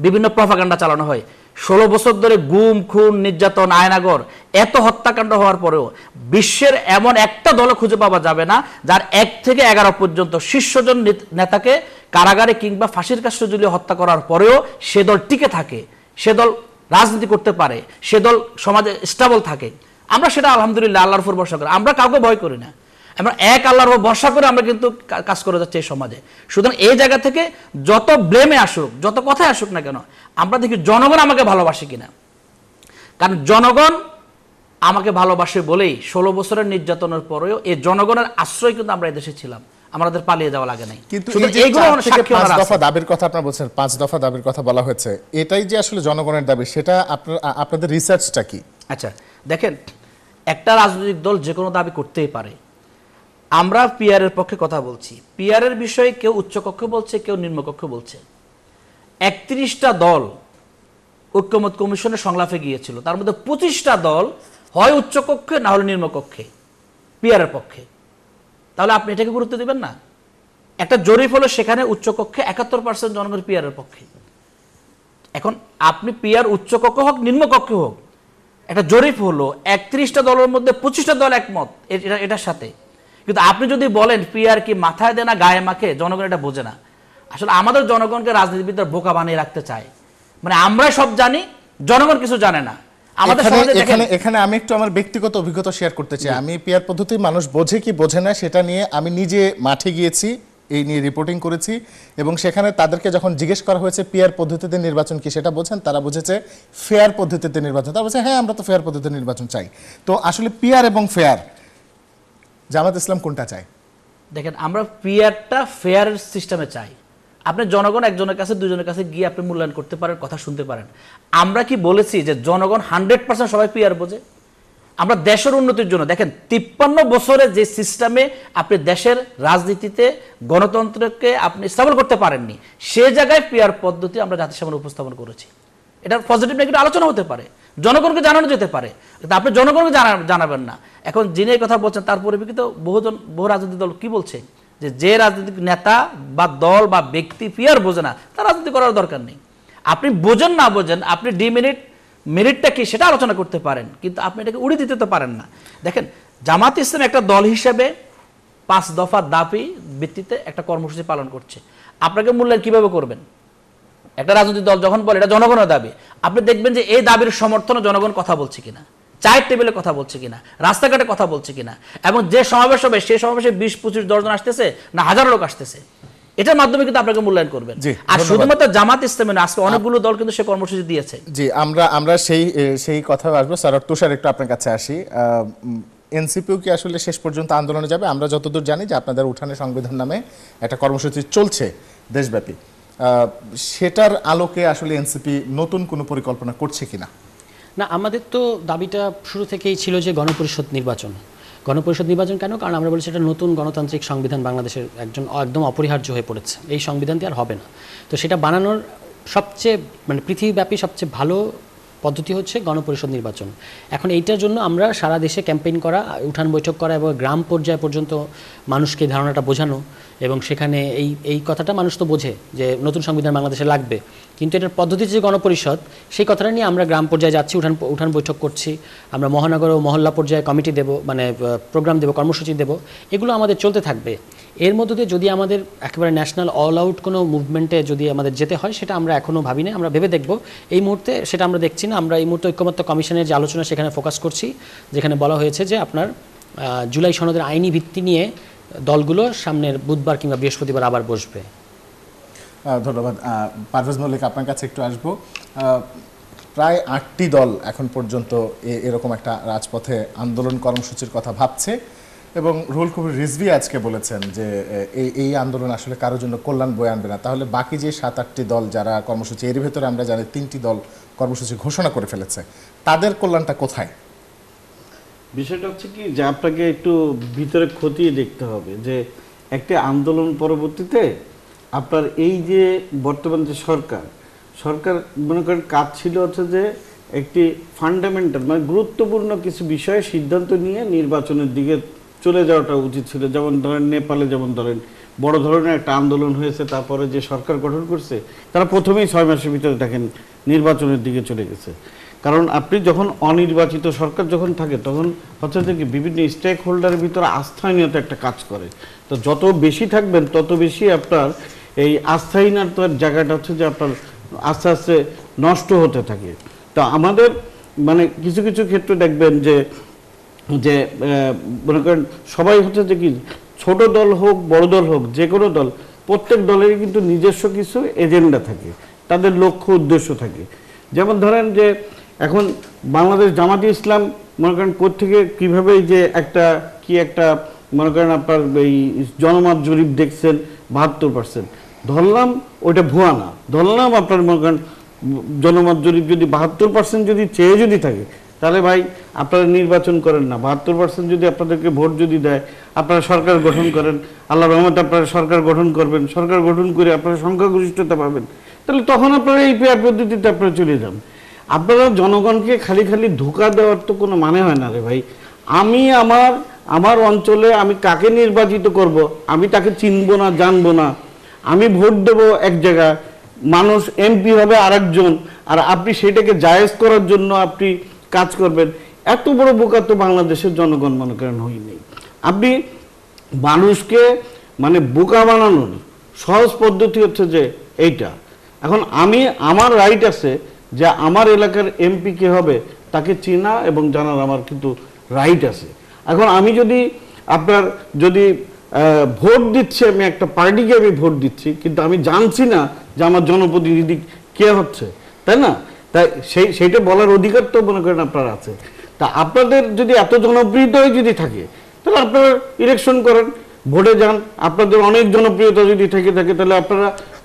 বিভিন্ন প্রপাগান্ডা চালানো হয়। 16 বছর ধরে গুম, খুন, নির্যাতন, আয়নাগর, এত হত্যাকাণ্ড হওয়ার পরেও বিশ্বের এমন একটা দল খুঁজে পাওয়া যাবে না যার 1 থেকে 11 পর্যন্ত শীর্ষজন নেতাকে কারাগারে কিংবা ফাঁসির কাছে ঝুলিয়ে হত্যা করার পরেও সে দল টিকে থাকে, সে দল রাজনীতি করতে পারে, সে দল সমাজে স্টেবল থাকে। আমরা সেটা আলহামদুলিল্লাহ আল্লাহর উপর ভরসা করি, আমরা কাউকে ভয় করি না, আমরা এক আল্লাহর উপর ভরসা করে আমরা কিন্তু কাজ করে যাচ্ছি এই সমাজে। সুতরাং এই জায়গা থেকে যত ব্লেমে আসুক, যত কথায় আসুক না কেন, আমরা দেখি জনগণ আমাকে ভালোবাসে কিনা। কারণ জনগণ আমাকে ভালোবাসে বলেই 16 বছরের নির্যাতনের পরেও এই জনগণের আশ্রয় কিন্তু আমরা এদেশে ছিলাম, আমাদের পালিয়ে যাওয়া লাগে নাই। কিন্তু শুধু এই যে এইগুলো 4 থেকে সাক্ষী 5 ওনারা দফা আছে। দাবির কথা আপনারা বলছেন, 5 দফা দাবির কথা বলা হয়েছে, এটাই যে আসলে জনগণের দাবি, সেটা আপনাদের রিসার্চটা কি? আচ্ছা দেখেন, একটা রাজনৈতিক দল যে কোনো দাবি করতেই পারে। আমরা পিআরের পক্ষে কথা বলছি, পিআরের বিষয়ে কেউ উচ্চকক্ষ বলছে, কেউ নিম্নকক্ষ বলছে। 31টা দল ঐক্যমত কমিশনের সংলাপে গিয়েছিল, তার মধ্যে 25টা দল হয় উচ্চকক্ষে না হলে নিম্নকক্ষে পিআরের পক্ষে। তাহলে আপনি এটাকে গুরুত্ব দিবেন না? একটা জরিপ হলো সেখানে উচ্চকক্ষে 71% জনগণ পিআরের পক্ষে। এখন আপনি পিআর উচ্চকক্ষ হোক নিম্নকক্ষে হোক, একটা জরিপ হলো 31টা দলের মধ্যে 25টা দল একমত এটার সাথে। কিন্তু আপনি যদি বলেন পিআর কি মাথায় দেয় না গায়ে মাখে, জনগণ এটা বোঝে না। আসলে আমাদের জনগণকে রাজনীতিবিদরা বোকা বানিয়ে রাখতে চায়, মানে আমরা সব জানি, জনগণ কিছু জানে না। আমাদের সমাজে এখানে আমি একটু আমার ব্যক্তিগত অভিজ্ঞতা শেয়ার করতে চাই। আমি পিআর পদ্ধতি মানুষ বোঝে কি বোঝে না সেটা নিয়ে আমি নিজে মাঠে গিয়েছি, এই নিয়ে রিপোর্টিং করেছি, এবং সেখানে তাদেরকে যখন জিজ্ঞেস করা হয়েছে পিআর পদ্ধতিতে নির্বাচন কি সেটা বোঝেন, তারা বুঝেছে ফেয়ার পদ্ধতিতে নির্বাচন। তারা বলছে হ্যাঁ আমরা তো ফেয়ার পদ্ধতিতে নির্বাচন চাই। তো আসলে পিআর এবং ফেয়ার জামাত ইসলাম কোনটা চায়? দেখেন, আমরা পিআরটা ফেয়ার সিস্টেমে চাই। আপনি জনগণ একজনের কাছে দুজনের কাছে গিয়ে আপনি মূল্যায়ন করতে পারেন, কথা শুনতে পারেন। আমরা কি বলেছি যে জনগণ 100% সবাই পিআর বোঝে? আমরা দেশের উন্নতির জন্য দেখেন 53 বছরে যে সিস্টেমে আপনি দেশের রাজনীতিতে গণতন্ত্রকে আপনি স্থাপন করতে পারেননি, সে জায়গায় পিআর পদ্ধতি আমরা জাতির সামনে উপস্থাপন করেছি। এটার পজিটিভ নেগেটিভ আলোচনা হতে পারে, জনগণকে জানানো যেতে পারে, কিন্তু আপনি জনগণকে জানাবেন না। এখন যিনি এই কথা বলছেন তার পরিপ্রেক্ষিতে বহু রাজনৈতিক দল কি বলছে যে রাজনৈতিক নেতা বা দল বা ব্যক্তি পিআর বোঝে না, তার রাজনীতি করার দরকার নেই। আপনি বোঝেন না বোঝেন, আপনি মেরিটটা কি সেটা আলোচনা করতে পারেন, কিন্তু আপনি এটাকে উড়িয়ে দিতে তো পারেন না। দেখেন, জামাত ইসলাম একটা দল হিসেবে 5 দফা দাবি ভিত্তিতে একটা কর্মসূচি পালন করছে। আপনাকে মূল্যায়ন কিভাবে করবেন? একটা রাজনৈতিক দল যখন বলে এটা জনগণের দাবি, আপনি দেখবেন যে এই দাবির সমর্থনে জনগণ কথা বলছে কিনা, চায়ের টেবিলে কথা বলছে কিনা, রাস্তাঘাটে কথা বলছে কিনা, এবং যে সমাবেশ হবে সেই সমাবেশে 20-25 জন আসতেছে না হাজার লোক আসতেছে, এটার মাধ্যমে কিন্তু আপনাকে মূল্যায়ন করবেন। আর শুধুমাত্র জামাত ইসলামে না, আজকে অনেকগুলো দল কিন্তু সে কর্মসূচি দিয়েছে। জি, আমরা সেই কথা আসবো। স্যার তুষার, একটু আপনার কাছে আসি। এনসিপিও কি আসলে শেষ পর্যন্ত আন্দোলনে যাবে? আমরা যতদূর জানি যে আপনাদের উঠানে সংবিধান নামে একটা কর্মসূচি চলছে দেশব্যাপী, সেটার আলোকে আসলে এনসিপি নতুন কোনো পরিকল্পনা করছে কিনা? না, আমাদের তো দাবিটা শুরু থেকেই ছিল যে গণপরিষদ নির্বাচন কেন? কারণ আমরা বলছি এটা নতুন গণতান্ত্রিক সংবিধান বাংলাদেশের একদম অপরিহার্য হয়ে পড়েছে, এই সংবিধানটি আর হবে না। তো সেটা বানানোর সবচেয়ে পৃথিবীব্যাপী সবচেয়ে ভালো পদ্ধতি হচ্ছে গণপরিষদ নির্বাচন। এখন এইটার জন্য আমরা সারা দেশে ক্যাম্পেইন করা, উঠান বৈঠক করা এবং গ্রাম পর্যায় পর্যন্ত মানুষকে ধারণাটা বোঝানো, এবং সেখানে এই কথাটা মানুষ তো বোঝে যে নতুন সংবিধান বাংলাদেশে লাগবে, কিন্তু এটার পদ্ধতি যে গণপরিষদ, সেই কথাটা নিয়ে আমরা গ্রাম পর্যায়ে যাচ্ছি, উঠান বৈঠক করছি, আমরা মহানগর ও মহল্লা পর্যায়ে কমিটি দেব, প্রোগ্রাম দেব, কর্মসূচি দেব, এগুলো আমাদের চলতে থাকবে। এর মধ্যে দিয়ে যদি আমাদের একেবারে ন্যাশনাল অল আউট কোনো মুভমেন্টে যদি আমাদের যেতে হয়, সেটা আমরা এখনও ভাবি না, আমরা ভেবে দেখব। এই মুহূর্তে সেটা আমরা দেখছি না। আমরা এই মুহূর্তে ঐক্যমত্য কমিশনের যে আলোচনা সেখানে ফোকাস করছি, যেখানে বলা হয়েছে যে আপনার জুলাই সনদের আইনি ভিত্তি নিয়ে দলগুলো সামনের বুধবার কিংবা বৃহস্পতিবার আবার বসবে। ধন্যবাদ। পারভেজ মল্লিক, আপনার কাছে একটু আসবো। প্রায় 8টি দল এখন পর্যন্ত এরকম একটা রাজপথে আন্দোলন কর্মসূচির কথা ভাবছে, এবং রুহুল কবির রিজভী আজকে বলেছেন যে এই আন্দোলন আসলে কারোর জন্য কল্যাণ বয়ে আনবে না। তাহলে বাকি যে 7-8টি দল যারা কর্মসূচি, এর ভেতরে আমরা জানি 3টি দল কর্মসূচি ঘোষণা করে ফেলেছে, তাদের কল্যাণটা কোথায়? বিষয়টা হচ্ছে কি যে আপনাকে একটু ভিতরে খতিয়ে দেখতে হবে যে একটি আন্দোলন পরবর্তীতে আপনার এই যে বর্তমান যে সরকার মনে করেন কাজ ছিল হচ্ছে যে একটি ফান্ডামেন্টাল গুরুত্বপূর্ণ কিছু বিষয়ে সিদ্ধান্ত নিয়ে নির্বাচনের দিকে চলে যাওয়াটা উচিত ছিল। যেমন ধরেন নেপালে যেমন ধরেন বড় ধরনের একটা আন্দোলন হয়েছে, তারপরে যে সরকার গঠন করছে তারা প্রথমেই 6 মাসের ভিতরে দেখেন নির্বাচনের দিকে চলে গেছে। কারণ আপনি যখন অনির্বাচিত সরকার যখন থাকে তখন হচ্ছে যে কি বিভিন্ন স্টেক হোল্ডারের ভিতরে আস্থাহীনতা একটা কাজ করে। তো যত বেশি থাকবেন তত বেশি আপনার এই আস্থাহীনতার জায়গাটা হচ্ছে যে আপনার আস্তে আস্তে নষ্ট হতে থাকে। তো আমাদের মানে কিছু কিছু ক্ষেত্রে দেখবেন যে যে মনে করেন সবাই হচ্ছে যে কি ছোট দল হোক বড় দল হোক যে কোনো দল, প্রত্যেক দলেরই কিন্তু নিজস্ব কিছু এজেন্ডা থাকে, তাদের লক্ষ্য উদ্দেশ্য থাকে। যেমন ধরেন যে এখন বাংলাদেশ জামাতে ইসলাম মনে করেন কোত্থেকে কীভাবে যে একটা মনে করেন আপনার এই জনমত জরিপ দেখছেন 72%, ধরলাম ওইটা ভুয়া না, ধরলাম আপনার মনে করেন জনমত জরিপ যদি 72% যদি চেয়ে যদি থাকে তাহলে ভাই আপনারা নির্বাচন করেন না। 72% যদি আপনাদেরকে ভোট যদি দেয়, আপনারা সরকার গঠন করেন, আল্লাহ রহমতে আপনারা সরকার গঠন করবেন, সরকার গঠন করে আপনারা সংখ্যাগরিষ্ঠতা পাবেন, তাহলে তখন আপনারা এই পেয়ার পদ্ধতিতে আপনারা চলে যান। আপনারা জনগণকে খালি খালি ধোঁকা দেওয়ার তো কোনো মানে হয় না রে ভাই। আমি আমার অঞ্চলে আমি কাকে নির্বাচিত করব, আমি তাকে চিনবো না জানবো না, আমি ভোট দেব এক জায়গায়, মানুষ এমপি হবে আরেকজন, আর আপনি সেটাকে জায়েজ করার জন্য আপনি কাজ করবেন। এত বড় বোকা তো বাংলাদেশের জনগণ মনে করেন হয়নি। আপনি মানুষকে মানে বোকা বানানোর সহজ পদ্ধতি হচ্ছে যে এইটা। এখন আমার রাইট আছে যে আমার এলাকার এমপি কে হবে তাকে চেনা এবং জানার আমার কিন্তু রাইট আছে। এখন আমি যদি আপনার যদি ভোট দিচ্ছি, আমি একটা পার্টিকে আমি ভোট দিচ্ছি, কিন্তু আমি জানছি না যে আমার জনপ্রতিনিধি কে হচ্ছে, তাই না? তাই সেইটা বলার অধিকার তো মনে করেন আপনার আছে। তা আপনাদের যদি এত জনপ্রিয়তাই যদি থাকে তাহলে আপনারা ইলেকশন করেন, ভোটে যান। আপনাদের অনেক জনপ্রিয়তা যদি থেকে থাকে তাহলে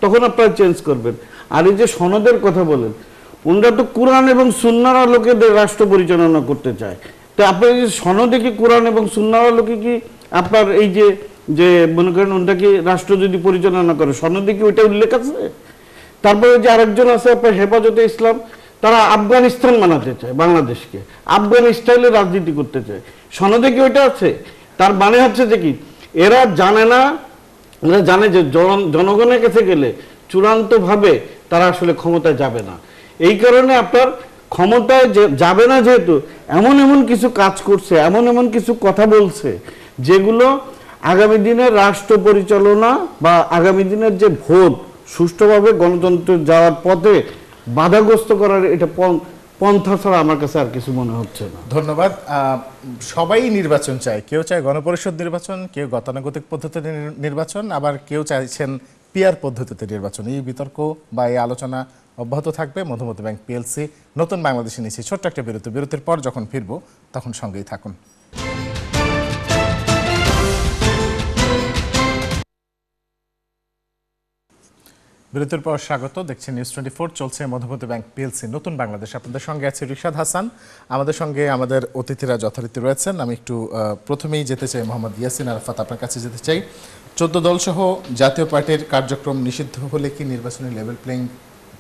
তখন আপনারা চেঞ্জ করবেন। আর এই যে সনদের কথা বলেন, ওনারা তো কোরআন এবং সুন্নাহর লোকেদের রাষ্ট্র পরিচালনা করতে চায়। তো আপনার এই সনদে কি কোরআন এবং সুন্নাহর লোকে কি আপনার এই যে মনে করেন ওনটা কি রাষ্ট্র যদি পরিচালনা করে সনদে কি ওইটা উল্লেখ আছে? তারপরে যে আরেকজন আছে আপনার হেফাজতে ইসলাম, তারা আফগানিস্তান বানাতে চায়, বাংলাদেশকে আফগান স্টাইলে রাজনীতি করতে চায়, সনদে কি ওইটা আছে? তার মানে হচ্ছে যে কি এরা জানে না, এরা জানে যে জনগণের কাছে গেলে চূড়ান্তভাবে তারা আসলে ক্ষমতায় যাবে না। এই কারণে আপনার ক্ষমতায় যাবে না, যেহেতু এমন কিছু কাজ করছে, এমন কিছু কথা বলছে যেগুলো আগামী দিনের রাষ্ট্র পরিচালনা বা আগামী দিনের যে ভোট সুষ্ঠুভাবে গণতন্ত্র যাওয়ার পথে বাধাগ্রস্ত করার এটা পন্থা ছাড়া আমার কাছে আর কিছু মনে হচ্ছে না। ধন্যবাদ। সবাই নির্বাচন চায়, কেউ চায় গণপরিষদ নির্বাচন, কেউ গতানুগতিক পদ্ধতিতে নির্বাচন, আবার কেউ চাইছেন পিয়ার পদ্ধতিতে নির্বাচন। এই বিতর্ক বা এই আলোচনা অব্যাহত থাকবে। মধুমতি ব্যাংক পিএলসি নতুন বাংলাদেশে নিচ্ছে ছোট্ট একটা বিরতির পর যখন ফিরবো তখন সঙ্গেই থাকুন। বিরতির পর স্বাগত, দেখছেন নিউজ 24, চলছে মধুমতি ব্যাংক পিএলসি নতুন বাংলাদেশ। আপনাদের সঙ্গে আছে রিশাদ হাসান, আমাদের সঙ্গে আমাদের অতিথিরা যথারীতি রয়েছেন। আমি একটু প্রথমেই যেতে চাই মোহাম্মদ ইয়াসিন আরাফাত, আপনার কাছে যেতে চাই। 14 দল সহ জাতীয় পার্টির কার্যক্রম নিষিদ্ধ হলে কি নির্বাচনী লেভেল প্লেইং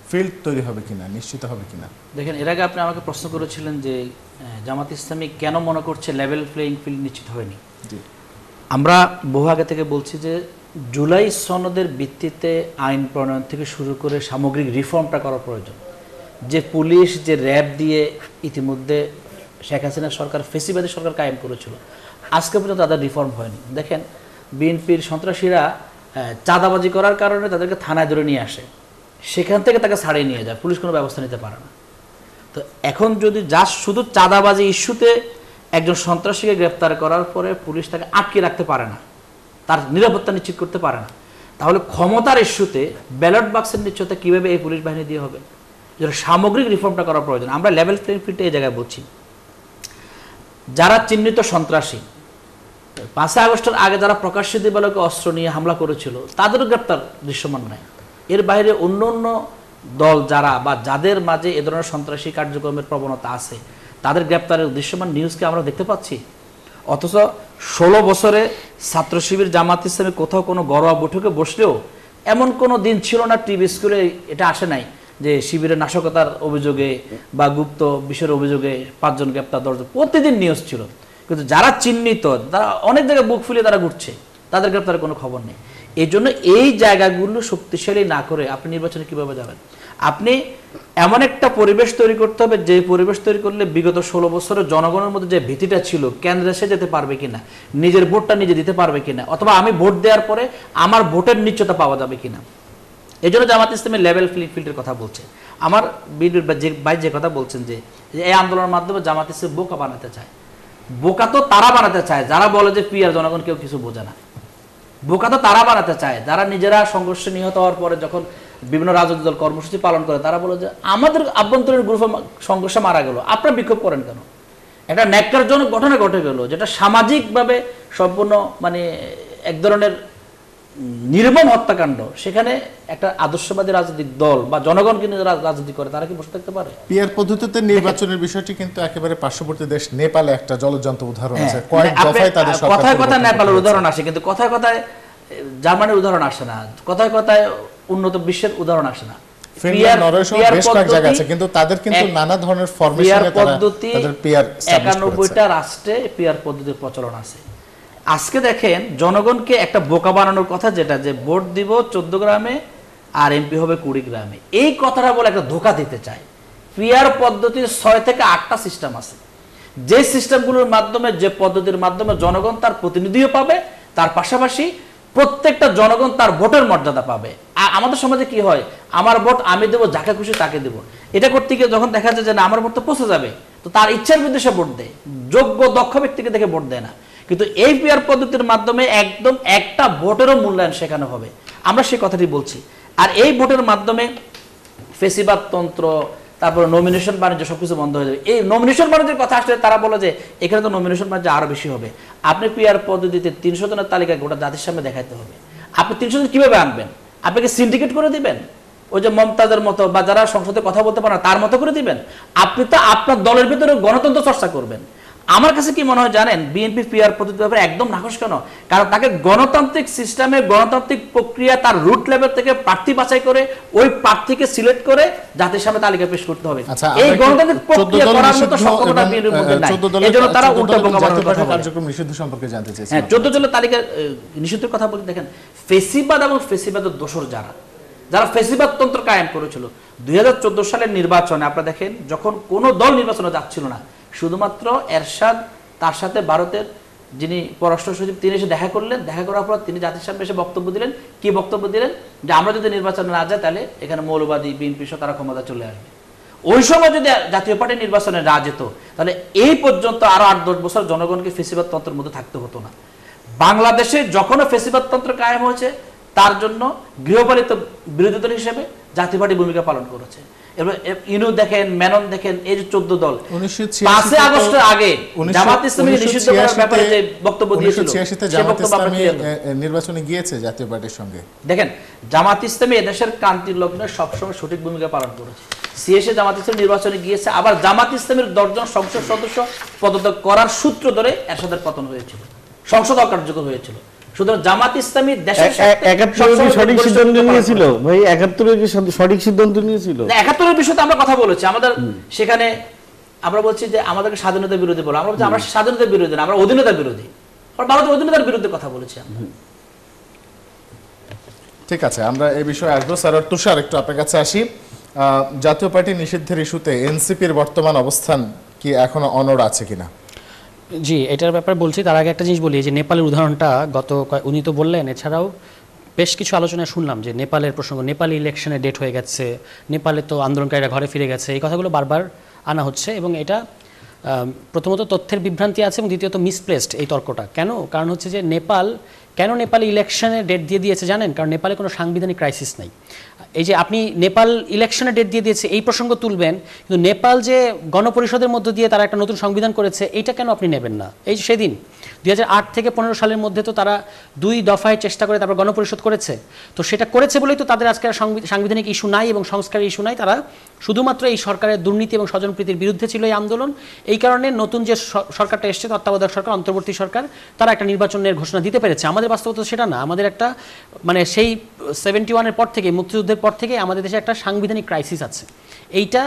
ফিল্ড তৈরি হবে কিনা, নিশ্চিত হবে কিনা? দেখেন, এর আগে আপনি আমাকে প্রশ্ন করেছিলেন যে জামাত ইসলামী কেন মনে করছে লেভেল প্লেইং ফিল্ড নিশ্চিত হয়নি। আমরা বহু আগে থেকে বলছি যে জুলাই সনদের ভিত্তিতে আইন প্রণয়ন থেকে শুরু করে সামগ্রিক রিফর্মটা করা প্রয়োজন। যে পুলিশ, যে র্যাব দিয়ে ইতিমধ্যে শেখ হাসিনা সরকার ফেসিবাদী সরকার কায়েম করেছিল, আজকে পর্যন্ত তাদের রিফর্ম হয়নি। দেখেন, বিএনপির সন্ত্রাসীরা চাঁদাবাজি করার কারণে তাদেরকে থানায় ধরে নিয়ে আসে, সেখান থেকে তাকে ছাড়িয়ে নিয়ে যায়, পুলিশ কোনো ব্যবস্থা নিতে পারে না। তো এখন যদি শুধু চাঁদাবাজি ইস্যুতে একজন সন্ত্রাসীকে গ্রেপ্তার করার পরে পুলিশ তাকে আটকে রাখতে পারে না, তার নিরাপত্তা নিশ্চিত করতে পারে না, তাহলে ক্ষমতার ইস্যুতে ব্যালট বাক্সের নিশ্চয়তা কীভাবে এই পুলিশ বাহিনী দিয়ে হবে? যেটা সামগ্রিক রিফর্মটা করা প্রয়োজন। আমরা লেভেল প্লেইং ফিল্ডে এই জায়গায় বলছি, যারা চিহ্নিত সন্ত্রাসী, 5 আগস্টের আগে যারা প্রকাশ্যে দিবালোকে অস্ত্র নিয়ে হামলা করেছিল তাদেরও গ্রেপ্তার দৃশ্যমান নাই। এর বাইরে অন্য দল যারা বা যাদের মাঝে এ ধরনের সন্ত্রাসী কার্যক্রমের প্রবণতা আছে তাদের গ্রেপ্তারের দৃশ্যমান নিউজকে আমরা দেখতে পাচ্ছি। অথচ 16 বছরে ছাত্র শিবির জামাত ইসলামী কোথাও কোনো ঘরোয়া বৈঠকে বসলেও এমন কোনো দিন ছিল না, টিভি স্কুলে এটা আসে নাই যে শিবিরের নাশকতার অভিযোগে বা গুপ্ত বিষয়ের অভিযোগে 5 জন গ্রেপ্তার, 10 জন, প্রতিদিন নিউজ ছিল। কিন্তু যারা চিহ্নিত, তারা অনেক জায়গায় বুক ফুলিয়ে তারা ঘুরছে, তাদের গ্রেপ্তারের কোনো খবর নেই। এই জন্য এই জায়গাগুলো শক্তিশালী না করে আপনি নির্বাচনে কিভাবে যাবেন? আপনি এমন একটা পরিবেশ তৈরি করতে হবে, যে পরিবেশ তৈরি করলে বিগত 16 বছরের জনগণের মধ্যে যে ভীতিটা ছিল, কেন্দ্রে সে যেতে পারবে কিনা, নিজের ভোটটা নিজে দিতে পারবে কিনা, অথবা আমি ভোট দেওয়ার পরে আমার ভোটের নিশ্চয়তা পাওয়া যাবে কিনা। এই জন্য জামাত ইসলামী লেভেল ফিল্ডের কথা বলছে। আমার ভাই যে কথা বলছেন যে এই আন্দোলনের মাধ্যমে জামাত ইসলামী বোকা বানাতে চায়, বোকা তো তারা বানাতে চায় যারা বলে যে পিয়ার জনগণ কেউ কিছু বোঝে না। বোকা তো তারা বানাতে চায় যারা নিজেরা সংঘর্ষে নিহত হওয়ার পরে যখন বিভিন্ন রাজনৈতিক দল কর্মসূচি পালন করে, তারা বলে যে আমাদের আভ্যন্তরীণ গ্রুপে সংঘর্ষে মারা গেল, আপনারা বিক্ষোভ করেন কেন? একটা ন্যাক্কারজনক ঘটনা ঘটে গেল, যেটা সামাজিকভাবে সম্পূর্ণ মানে এক ধরনের নির্মম হত্যাকাণ্ড, সেখানে একটা আদর্শবাদী রাজনৈতিক দল বা জনগণকে নিয়ে রাজনীতি করে, তারা কি বসে থাকতে পারে? পিয়ার পদ্ধতিতে নির্বাচনের বিষয়টি কিন্তু একেবারে পার্শ্ববর্তী দেশ নেপালে একটা জ্বলজ্যান্ত উদাহরণ আছে। কয়েক দফায় তাদের সরকার কথায় কথায় নেপালের উদাহরণ আসে, কিন্তু কথায় কথায় জার্মানির উদাহরণ আসে না, কথায় কথায় উন্নত বিশ্বের উদাহরণ আসে না। ফিনল্যান্ড, নরওয়ে সহ বেশ কয়েক জায়গা আছে, কিন্তু তাদের কিন্তু নানা ধরনের ফরমেশনে তাদের পিয়ার 91টা রাষ্ট্রে পিয়ার পদ্ধতির প্রচলন আছে। আজকে দেখেন জনগণকে একটা বোকা বানানোর কথা, যেটা যে ভোট দিব 14 গ্রামে আর এমপি হবে 20 গ্রামে, এই কথাটা বলে একটা ধোঁকা দিতে চায়। পিয়ার পদ্ধতির 6 থেকে 8টা সিস্টেম আছে, যে সিস্টেমগুলোর মাধ্যমে, যে পদ্ধতির মাধ্যমে জনগণ তার প্রতিনিধিও পাবে, তার পাশাপাশি প্রত্যেকটা জনগণ তার ভোটের মর্যাদা পাবে। আর আমাদের সমাজে কি হয়, আমার ভোট আমি দেবো, যাকে খুশি তাকে দেবো। এটা করতে গিয়ে যখন দেখা যায় যে না, আমার ভোট তো পৌঁছে যাবে, তো তার ইচ্ছার বিরুদ্ধে সে ভোট দেয়, যোগ্য দক্ষ ব্যক্তিকে দেখে ভোট দেয় না। কিন্তু এই পিয়ার পদ্ধতির মাধ্যমে একদম একটা ভোটেরও মূল্যায়ন শেখানো হবে, আমরা সেই কথাটি বলছি। আর এই ভোটের মাধ্যমে ফেসিবাদ তন্ত্র, তারপরে নমিনেশন বাণিজ্য সবকিছু বন্ধ হয়ে যাবে। এই নমিনেশন বাণিজ্যের কথা আসলে তারা বলে যে এখানে তো নমিনেশন বাণিজ্য আরো বেশি হবে। আপনি পিয়ার পদ্ধতিতে 300 জনের তালিকা গোটা জাতির সামনে দেখাইতে হবে। আপনি 300 জন কিভাবে আনবেন? আপনাকে সিন্ডিকেট করে দিবেন, ওই যে মমতাজের মতো বা যারা সংসদে কথা বলতে পারে না তার মতো করে দিবেন? আপনি তো আপনার দলের ভিতরে গণতন্ত্র চর্চা করবেন। আমার কাছে কি মনে হয় জানেন, বিএনপি পিয়ার পদ্ধতির ব্যাপারে একদম নাকশ কেন? কারণ তাকে গণতান্ত্রিক সিস্টেমে, গণতান্ত্রিক প্রক্রিয়া, তার রুট লেভেল থেকে প্রার্থী বাছাই করে ওই প্রার্থীকে সিলেক্ট করে জাতির সামনে তালিকা পেশ করতে হবে। এই গণতান্ত্রিক প্রক্রিয়া করার মতো সক্ষমতা বিএনপির মধ্যে নাই, এজন্য তারা উল্টা বোকা বানানোর কথা বলে। কার্যক্রম নিষিদ্ধ সম্পর্কে জানতে চাইছি। হ্যাঁ, 14 জনের তালিকা নিষিদ্ধের কথা বলে দেখেন, ফেসিবাদ এবং ফেসিবাদের দোসর যারা ফেসিবাদ তন্ত্র কায়েম করেছিল 2014 সালের নির্বাচনে, আপনারা দেখেন যখন কোনো দল নির্বাচনে যাচ্ছিল না, শুধুমাত্র এরশাদ, তার সাথে ভারতের যিনি পররাষ্ট্র সচিব, তিনি এসে দেখা করলেন। দেখা করার পর তিনি জাতির সামনে এসে বক্তব্য দিলেন। কি বক্তব্য দিলেন? যে আমরা যদি নির্বাচনে না যাই তাহলে এখানে মৌলবাদী বিএনপি সহ তারা ক্ষমতা চলে আসবে। ওই সময় যদি জাতীয় পার্টি নির্বাচনে না যেত, তাহলে এই পর্যন্ত আরো 8-10 বছর জনগণকে ফেসিবাদ তন্ত্রের মধ্যে থাকতে হতো না। বাংলাদেশে যখনও ফেসিবাদ তন্ত্র কায়েম হয়েছে, তার জন্য গৃহপালিত বিরোধী দল হিসেবে জাতীয় পার্টি ভূমিকা পালন করেছে। ইনু দেখেন, মেনন দেখেন, এই যে 14 দল 5 আগস্টের আগে জামাত ইসলামী নিষিদ্ধ করার ব্যাপারে যে বক্তব্য দিয়েছিল, সেই বক্তব্য নির্বাচনে গিয়েছে জাতীয় পার্টির সঙ্গে। দেখেন, জামাত ইসলামী এদেশের ক্রান্তির লগ্নে সবসময় সঠিক ভূমিকা পালন করেছে। সিএসএ জামাত ইসলামী নির্বাচনে গিয়েছে, আবার জামাত ইসলামীর 10 জন সংসদ সদস্য পদত্যাগ করার সূত্র ধরে এরশাদের পতন হয়েছিল, সংসদ অকার্যকর হয়েছিল। সুতরাং জামাত ইসলামী দেশের 71 সঠিক সিদ্ধান্ত নিয়েছিল ভাই, 71 কি সঠিক সিদ্ধান্ত নিয়েছিল? 71 বিষয়ে আমরা কথা বলেছি। আমাদের সেখানে আমরা বলছি যে আমাদেরকে স্বাধীনতা বিরোধী বলে, আমরা বলছি আমরা স্বাধীনতা বিরোধী না, আমরা অধীনতা বিরোধী। ভারতের অধীনতার বিরুদ্ধে কথা বলেছি আমরা। ঠিক আছে, আমরা এই বিষয়ে আসবো। স্যার তুষার, একটু আপনার কাছে আসি। জাতীয় পার্টি নিষিদ্ধের ইস্যুতে এনসিপির বর্তমান অবস্থান কি এখনো অনড় আছে কিনা? জি, এটার ব্যাপারে বলছি। তার আগে একটা জিনিস বলি, যে নেপালের উদাহরণটা উনি তো বললেন, এছাড়াও বেশ কিছু আলোচনা শুনলাম যে নেপালের প্রসঙ্গ, নেপালি ইলেকশনের ডেট হয়ে গেছে, নেপালে তো আন্দোলনকারীরা ঘরে ফিরে গেছে, এই কথাগুলো বারবার আনা হচ্ছে। এবং এটা প্রথমত তথ্যের বিভ্রান্তি আছে, এবং দ্বিতীয়ত মিসপ্লেসড এই তর্কটা। কেন? কারণ হচ্ছে যে নেপালে ইলেকশনের ডেট দিয়ে দিয়েছে জানেন? কারণ নেপালে কোনো সাংবিধানিক ক্রাইসিস নাই। এই যে আপনি নেপাল ইলেকশনের ডেট দিয়ে দিয়েছে এই প্রসঙ্গ তুলবেন, কিন্তু নেপাল যে গণপরিষদের মধ্য দিয়ে তারা একটা নতুন সংবিধান করেছে, এইটা কেন আপনি নেবেন না? এই যে সেদিন 2008 থেকে 15 সালের মধ্যে তো তারা 2 দফায় চেষ্টা করে তারপর গণপরিষদ করেছে। তো সেটা করেছে বলেই তো তাদের আজকে সাংবিধানিক ইস্যু নাই এবং সংস্কারের ইস্যু নাই। তারা শুধুমাত্র এই সরকারের দুর্নীতি এবং স্বজনপ্রীতির বিরুদ্ধে ছিল এই আন্দোলন। এই কারণে নতুন যে সরকারটা এসছে, তত্ত্বাবধায়ক সরকার, অন্তর্বর্তী সরকার, তারা একটা নির্বাচনের ঘোষণা দিতে পেরেছে। আমাদের বাস্তবতা সেটা না। আমাদের একটা সেই 71-এর পর থেকে, মুক্তিযুদ্ধের পর থেকে আমাদের দেশে একটা সাংবিধানিক ক্রাইসিস আছে। এইটা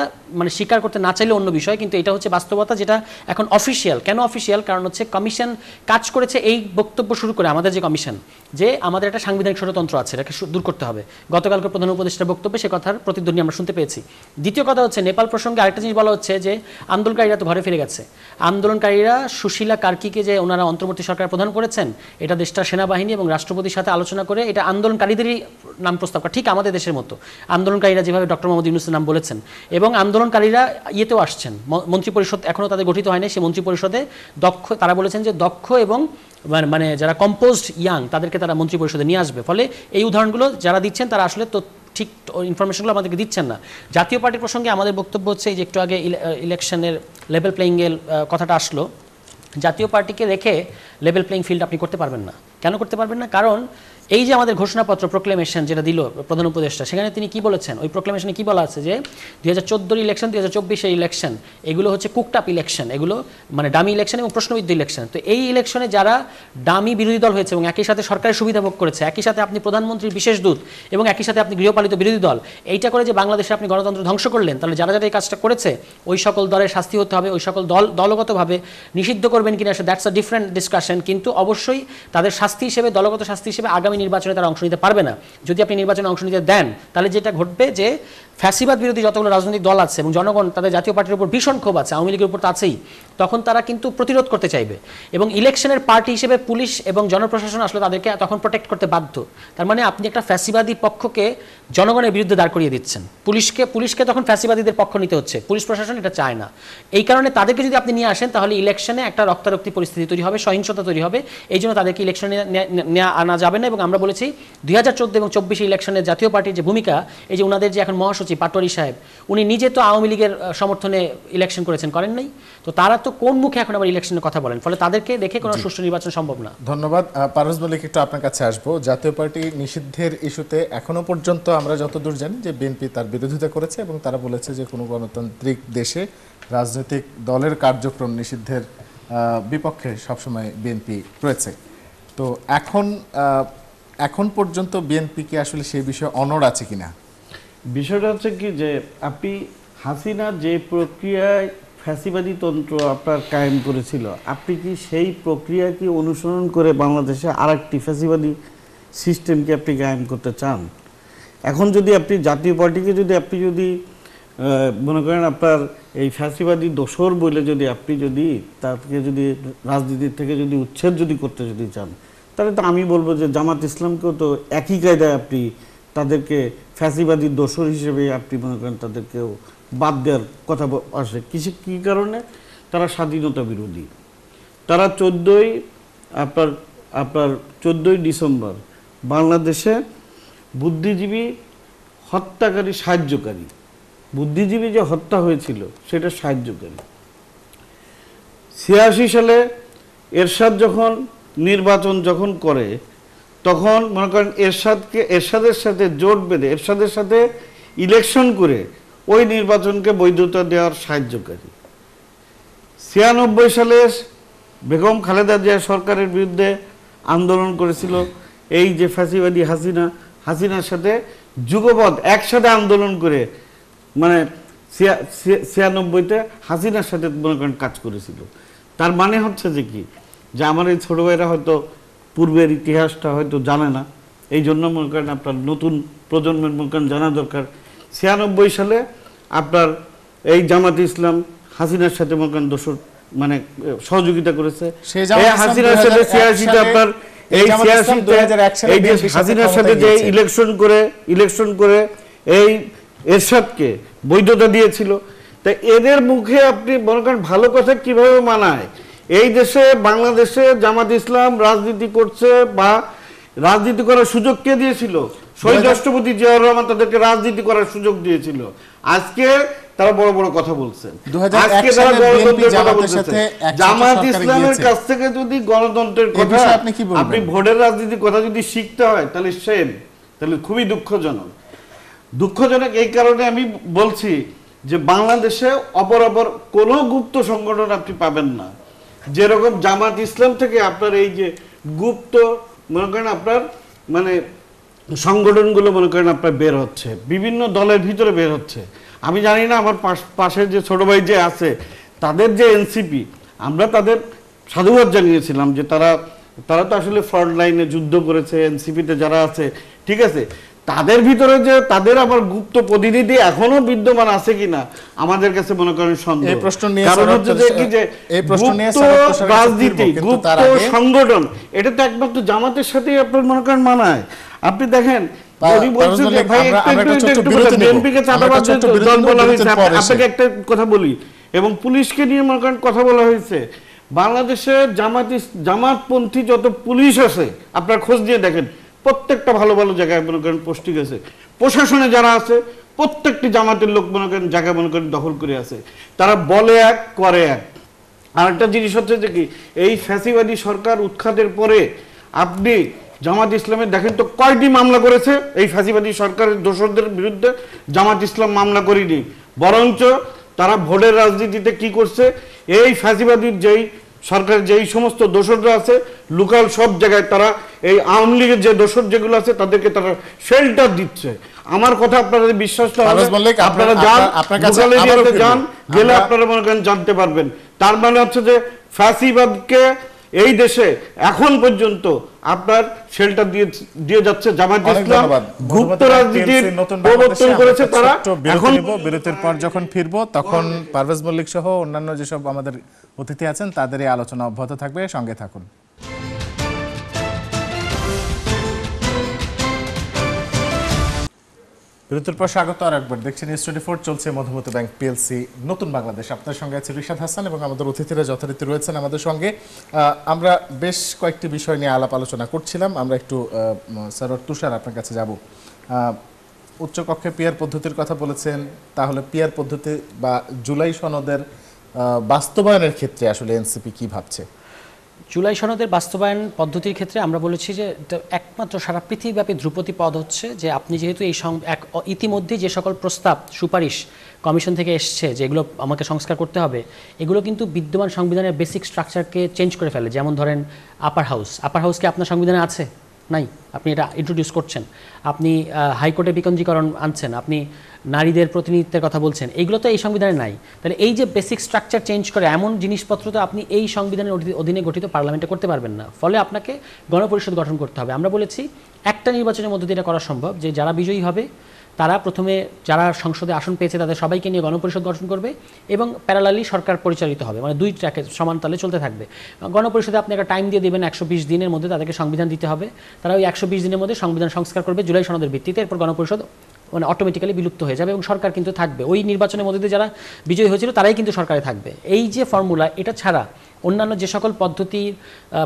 স্বীকার করতে না চাইলে অন্য বিষয়, কিন্তু এটা হচ্ছে বাস্তবতা, যেটা এখন অফিসিয়াল। কেন অফিসিয়াল? কারণ হচ্ছে কমিশন কাজ করেছে এই বক্তব্য শুরু করে আমাদের যে কমিশন, যে আমাদের একটা সাংবিধানিক ষড়যন্ত্র আছে, এটাকে দূর করতে হবে। গতকালকে প্রধান উপদেষ্টার বক্তব্যে সে কথার প্রতিধ্বনি আমরা শুনতে পেয়েছি। দ্বিতীয় কথা হচ্ছে, নেপাল প্রসঙ্গে আরেকটা জিনিস বলা হচ্ছে যে আন্দোলনকারীরা তো ঘরে ফিরে গেছে। আন্দোলনকারীরা সুশীলা কার্কিকে যে ওনারা অন্তর্বর্তী সরকার প্রধান করেছেন, এটা দেশটার সেনাবাহিনী এবং রাষ্ট্রপতির সাথে আলোচনা করে এটা আন্দোলনকারীদেরই নাম প্রস্তাব করা, ঠিক আমাদের দেশের মতো। আন্দোলনকারীরা যেভাবে ডক্টর মোহাম্মদ ইউনূসের নাম বলেছেন, এবং আন্দোলনকারীরা ইয়েতেও আসছেন, মন্ত্রিপরিষদ এখনও তাদের গঠিত হয়নি, সেই মন্ত্রিপরিষদে দক্ষ, তারা বলেছেন যে দক্ষ এবং মানে যারা কম্পোজড ইয়াং তাদেরকে তারা মন্ত্রিপরিষদে নিয়ে আসবে। ফলে এই উদাহরণগুলো যারা দিচ্ছেন তারা আসলে তো ঠিক ইনফরমেশনগুলো আমাদেরকে দিচ্ছেন না। জাতীয় পার্টির প্রসঙ্গে আমাদের বক্তব্য হচ্ছে, এই যে একটু আগে ইলেকশনের লেভেল প্লেইংয়ের কথাটা আসলো, জাতীয় পার্টিকে রেখে লেভেল প্লেইং ফিল্ড আপনি করতে পারবেন না। কেন করতে পারবেন না? কারণ এই যে আমাদের ঘোষণাপত্র প্রোক্লেমেশন যেটা দিল প্রধান উপদেষ্টা, সেখানে তিনি কি বলেছেন, ওই প্রোক্লেমেশনে কি বলা আছে যে 2014 ইলেকশন, 2024 ইলেকশন, এগুলো হচ্ছে কুকটাপ ইলেকশন, এগুলো মানে ডামি ইলেকশন এবং প্রশ্নবিদ্ধ ইলেকশন। তো এই ইলেকশনে যারা ডামি বিরোধী দল হয়েছে এবং একই সাথে সরকারের সুবিধা ভোগ করেছে, একই সাথে আপনি প্রধানমন্ত্রীর বিশেষ দূত এবং একই সাথে আপনি গৃহপালিত বিরোধী দল, এইটা করে যে বাংলাদেশে আপনি গণতন্ত্র ধ্বংস করলেন, তাহলে যারা যারা এই কাজটা করেছে ওই সকল দলের শাস্তি হতে হবে। ওই সকল দলগতভাবে নিষিদ্ধ করবেন কিনা দ্যাটস আ ডিফারেন্ট ডিসকাশন, কিন্তু অবশ্যই তাদের শাস্তি হিসেবে, দলগত শাস্তি হিসেবে আগামী নির্বাচনে তারা অংশ নিতে পারবে না। যদি আপনি নির্বাচনে অংশ নিতে দেন, তাহলে যেটা ঘটবে যে ফ্যাসিবাদ বিরোধী যতগুলো রাজনৈতিক দল আছে এবং জনগণ তাদের জাতীয় পার্টির উপর ভীষণ ক্ষোভ আছে, আওয়ামী লীগের উপর তো আছেই, তখন তারা কিন্তু প্রতিরোধ করতে চাইবে এবং ইলেকশনের পার্টি হিসেবে পুলিশ এবং জনপ্রশাসন আসলে তাদেরকে তখন প্রোটেক্ট করতে বাধ্য। তার মানে আপনি একটা ফ্যাসিবাদী পক্ষকে জনগণের বিরুদ্ধে দাঁড় করিয়ে দিচ্ছেন, পুলিশকে তখন ফ্যাসিবাদীদের পক্ষ নিতে হচ্ছে, পুলিশ প্রশাসন এটা চায় না। এই কারণে তাদেরকে যদি আপনি নিয়ে আসেন, তাহলে ইলেকশনে একটা রক্তারক্তি পরিস্থিতি তৈরি হবে, সহিংসতা তৈরি হবে। এই জন্য তাদেরকে ইলেকশনে আনা যাবে না। এবং আমরা বলেছি 2014 এবং 24 ইলেকশনের জাতীয় পার্টির যে ভূমিকা, এই যে ওনাদের যে এখন মহাসচিব পাটোয়ারি সাহেব, উনি নিজে তো আওয়ামী লীগের সমর্থনে ইলেকশন করেন নাই, তো তারা তো কোন মুখে এখন আবার ইলেকশনের কথা বলেন? ফলে তাদেরকে দেখে কোনো সুষ্ঠু নির্বাচন সম্ভব না। ধন্যবাদ। পারভেজ মল্লিক, একটু আপনার কাছে আসবো। জাতীয় পার্টি নিষিদ্ধের ইস্যুতে এখনো পর্যন্ত আমরা যতদূর জানি যে বিএনপি তার বিরোধিতা করেছে এবং তারা বলেছে যে কোনো গণতান্ত্রিক দেশে রাজনৈতিক দলের কার্যক্রম নিষিদ্ধের বিপক্ষে সবসময় বিএনপি রয়েছে। তো এখন পর্যন্ত বিএনপি কি আসলে সেই বিষয়ে অনড় আছে কিনা? বিষয়টা হচ্ছে কি, যে আপনি হাসিনা যে প্রক্রিয়ায় ফ্যাসিবাদী তন্ত্র আপনার কায়েম করেছিল, আপনি কি সেই প্রক্রিয়া কি অনুসরণ করে বাংলাদেশে আরেকটি ফ্যাসিবাদী সিস্টেমকে আপনি কায়েম করতে চান? এখন যদি আপনি জাতীয় পার্টিকে যদি মনে করেন আপনার এই ফ্যাসিবাদী দোসর বলে আপনি তাকে রাজনীতির থেকে উচ্ছেদ করতে চান, তাহলে তো আমি বলবো যে জামাত ইসলামকেও তো একই কায়দায় আপনি তাদেরকে ফ্যাসিবাদী দোসর হিসেবে আপনি মনে করেন তাদেরকেও বাদ দেওয়ার কথা আসে। কী কারণে? তারা স্বাধীনতা বিরোধী। তারা 14ই ডিসেম্বর বাংলাদেশে বুদ্ধিজীবী হত্যাকারী সাহায্যকারী, বুদ্ধিজীবী যে হত্যা হয়েছিল সেটা সাহায্যকারী। 86 সালে এরশাদ যখন নির্বাচন করে, তখন মনে করেন এরশাদের সাথে জোট বেঁধে, এরশাদের সাথে ইলেকশন করে ওই নির্বাচনকে বৈধতা দেওয়ার সাহায্যকারী। 96 সালে বেগম খালেদা জিয়া সরকারের বিরুদ্ধে আন্দোলন করেছিল এই যে ফ্যাসিবাদী হাসিনার সাথে যুগপৎ একসাথে আন্দোলন করে, মানে 96-তে হাসিনার সাথে মনে করেন কাজ করেছিল। তার মানে হচ্ছে যে কি, যে আমার এই ছোট ভাইরা হয়তো পূর্বের ইতিহাসটা হয়তো জানে না, এই জন্য মনে করেন আপনার নতুন প্রজন্মের মনে করেন জানা দরকার। 96 সালে আপনার এই জামাত ইসলাম হাসিনার সাথে মনে করেন মানে সহযোগিতা করেছে। হাসিনার সাথে 86-তে আপনার এই 86-তে হাসিনার সাথে যে ইলেকশন করে এই এরশাদকে বৈধতা দিয়েছিল। তাই এদের মুখে আপনি মনে করেন ভালো কথা কিভাবে মানায়? এই দেশে বাংলাদেশে জামাত ইসলাম রাজনীতি করছে বা রাজনীতি করার সুযোগ কে দিয়েছিল? শহীদ রাষ্ট্রপতি জিয়াউর রহমান তাদেরকে রাজনীতি করার সুযোগ দিয়েছিল। আজকে তারা বড় বড় কথা বলছেন, আজকে তারা গণতন্ত্রের কথা বলছেন। জামাত ইসলামের কাছ থেকে যদি গণতন্ত্রের কথা, আপনি ভোটের রাজনীতির কথা যদি শিখতে হয়, তাহলে খুবই দুঃখজনক। এই কারণে আমি বলছি যে বাংলাদেশে অপরাপর কোনো গুপ্ত সংগঠন আপনি পাবেন না। যেরকম জামাত ইসলাম থেকে আপনার এই যে গুপ্ত মনে করেন আপনার মানে সংগঠনগুলো মনে করেন আপনার বের হচ্ছে, বিভিন্ন দলের ভিতরে বের হচ্ছে। আমি জানি না আমার পাশের যে ছোট ভাই যে আছে তাদের যে এনসিপি, আমরা তাদের সাধুবাদ জানিয়েছিলাম যে তারা তো আসলে ফ্রন্ট লাইনে যুদ্ধ করেছে, এনসিপিতে যারা আছে, ঠিক আছে, তাদের ভিতরে যে তাদের আবার গুপ্ত প্রতিনিধি এখনো বিদ্যমান আছে কিনা আমাদের কাছে মনে করেন সন্দেহ। এই প্রশ্ন নিয়ে কারণ হচ্ছে যে কি যে গুপ্ত রাজনীতি, গুপ্ত সংগঠন, এটা তো একমাত্র জামাতের সাথেই আপনার মনে করেন মানায়। আপনি দেখেন বিএনপিকে চাঁদাবাজ দল বলা হয়েছে, আপনাকে একটা কথা বলি, এবং পুলিশকে নিয়ে মনে করেন কথা বলা হয়েছে। বাংলাদেশে জামাতপন্থী যত পুলিশ আছে আপনার খোঁজ দিয়ে দেখেন, প্রত্যেকটা ভালো ভালো জায়গায় মনে করেন পোস্টিং আছে। প্রশাসনে যারা আছে প্রত্যেকটি জামাতের লোক মনে করেন জায়গায় মনে করেন দখল করে আছে। তারা বলে এক করে এক। আর একটা জিনিস হচ্ছে যে কি, এই ফ্যাসিবাদী সরকার উৎখাতের পরে আপনি জামাত ইসলামের দেখেন তো কয়টি মামলা করেছে এই ফ্যাসিবাদী সরকারের দোষরদের বিরুদ্ধে? জামাত ইসলাম মামলা করেনি, বরঞ্চ তারা ভোটের রাজনীতিতে কি করছে, এই ফ্যাসিবাদীর যেই সরকারের যেই সমস্ত দোষররা আছে লোকাল সব জায়গায় তারা এই আওয়ামী লীগের যে দোষর যেগুলো আছে তাদেরকে তারা শেল্টার দিচ্ছে। আমার কথা আপনারা বিশ্বাস না হলে আপনারা যান, যান, গেলে আপনারা মনে করেন জানতে পারবেন। তার মানে হচ্ছে যে ফ্যাসিবাদকে এই দেশে এখন পর্যন্ত আপনার শেল্টার দিয়ে যাচ্ছে জামাত ইসলাম, গুপ্ত রাজনীতির প্রবর্তন করেছে তারা। এখন বিরতির পর যখন ফিরবো তখন পারভেজ মল্লিক সহ অন্যান্য যেসব আমাদের অতিথি আছেন তাদের এই আলোচনা অব্যাহত থাকবে, সঙ্গে থাকুন। বিরতির পর স্বাগত আর একবার, দেখছেন নিউজ 24, চলছে মধুমতি ব্যাংক পিএলসি নতুন বাংলাদেশ। আপনার সঙ্গে আছে রিশাদ হাসান এবং আমাদের অতিথিরা যথারীতি রয়েছেন আমাদের সঙ্গে। আমরা বেশ কয়েকটি বিষয় নিয়ে আলাপ আলোচনা করছিলাম। আমরা একটু স্যার তুষার আপনার কাছে যাব। উচ্চকক্ষে পিয়ার পদ্ধতির কথা বলেছেন, তাহলে পিয়ার পদ্ধতি বা জুলাই সনদের বাস্তবায়নের ক্ষেত্রে আসলে এনসিপি কি ভাবছে? জুলাই সনদের বাস্তবায়ন পদ্ধতির ক্ষেত্রে আমরা বলেছি যে একমাত্র সারা পৃথিবীব্যাপী ধ্রুপদী পদ হচ্ছে যে আপনি যেহেতু এই ইতিমধ্যে যে সকল প্রস্তাব সুপারিশ কমিশন থেকে এসছে যেগুলো আমাকে সংস্কার করতে হবে, এগুলো কিন্তু বিদ্যমান সংবিধানের বেসিক স্ট্রাকচারকে চেঞ্জ করে ফেলে। যেমন ধরেন আপার হাউস কি আপনার সংবিধানে আছে? নাই, আপনি এটা ইন্ট্রোডিউস করছেন। আপনি হাইকোর্টে বিকেন্দ্রীকরণ আনছেন, আপনি নারীদের প্রতিনিধিত্বের কথা বলছেন, এইগুলো তো এই সংবিধানে নাই। তাহলে এই যে বেসিক স্ট্রাকচার চেঞ্জ করে এমন জিনিসপত্র তো আপনি এই সংবিধানের অধীনে গঠিত পার্লামেন্টে করতে পারবেন না। ফলে আপনাকে গণপরিষদ গঠন করতে হবে। আমরা বলেছি একটা নির্বাচনের মধ্যে দিয়ে এটা করা সম্ভব, যে যারা বিজয়ী হবে তারা প্রথমে যারা সংসদে আসন পেয়েছে তাদের সবাইকে নিয়ে গণপরিষদ গঠন করবে এবং প্যারালালি সরকার পরিচালিত হবে, মানে দুই ট্র্যাকে সমান তালে চলতে থাকবে। গণপরিষদে আপনি একটা টাইম দিয়ে দেবেন, 120 দিনের মধ্যে তাদেরকে সংবিধান দিতে হবে। তারা ওই 120 দিনের মধ্যে সংবিধান সংস্কার করবে জুলাই সনদের ভিত্তিতে। এরপর গণপরিষদ মানে অটোমেটিক্যালি বিলুপ্ত হয়ে যাবে এবং সরকার কিন্তু থাকবে। ওই নির্বাচনের মধ্যে দিয়ে যারা বিজয়ী হয়েছিল তারাই কিন্তু সরকারে থাকবে। এই যে ফর্মুলা, এটা ছাড়া অন্যান্য যে সকল পদ্ধতি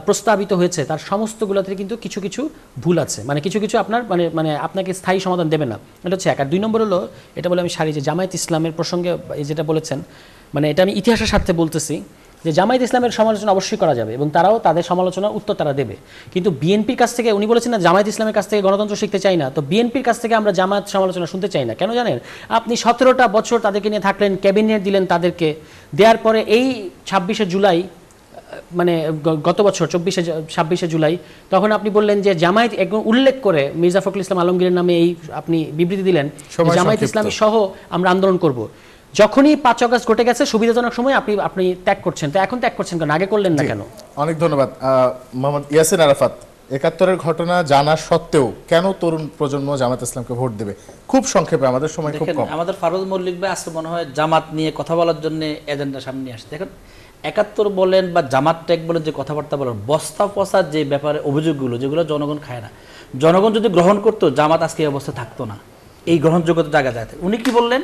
প্রস্তাবিত হয়েছে তার সমস্তগুলোতে কিন্তু কিছু কিছু ভুল আছে, মানে কিছু কিছু আপনার মানে আপনাকে স্থায়ী সমাধান দেবে না। এটা হচ্ছে এক। আর 2 নম্বর হলো, এটা বলে আমি সারি যে জামায়াত ইসলামের প্রসঙ্গে যেটা বলেছেন, মানে এটা আমি ইতিহাসের স্বার্থে বলতেছি যে জামায়াত ইসলামের সমালোচনা অবশ্যই করা যাবে এবং তারাও তাদের সমালোচনার উত্তর তারা দেবে। কিন্তু বিএনপির কাছ থেকে, উনি বলেছেন না জামায়াত ইসলামের কাছ থেকে গণতন্ত্র শিখতে চাই না, তো বিএনপির কাছ থেকে আমরা জামায়াত সমালোচনা শুনতে চাই না। কেন জানেন? আপনি 17টা বছর তাদেরকে নিয়ে থাকলেন, ক্যাবিনেট দিলেন তাদেরকে, দেওয়ার পরে এই 26শে জুলাই মানে গত বছর 26শে জুলাই তখন আপনি বললেন যে জামায়াত একদম উল্লেখ করে মির্জা ফখরুল ইসলাম আলমগীরের নামে এই আপনি বিবৃতি দিলেন জামায়াত ইসলামী সহ আমরা আন্দোলন করব। যখনই 5 আগস্ট ঘটে গেছে সুবিধাজনক সময় আপনি ত্যাগ করছেন। তো এখন ত্যাগ করছেন কেন? আগে করলেন না কেন? অনেক ধন্যবাদ মোহাম্মদ ইয়াসিন আরাফাত। 71-এর ঘটনা জানা সত্ত্বেও কেন তরুণ প্রজন্ম জামাত ইসলামকে ভোট দেবে? খুব সংক্ষেপে, আমাদের সময় খুব কম। আমাদের ফারুজ মল্লিক ভাই আজকে মনে হয় জামাত নিয়ে কথা বলার জন্য এজেন্ডা সামনে আসছে। দেখেন 71 বলেন বা জামাত ট্যাগ বলেন, যে কথাবার্তা বলেন, বস্তা পচা যে ব্যাপারে অভিযোগগুলো যেগুলো জনগণ খায় না, জনগণ যদি গ্রহণ করতো জামাত আজকে এই অবস্থা থাকতো না, এই গ্রহণযোগ্যতা জায়গা যায়। উনি কি বললেন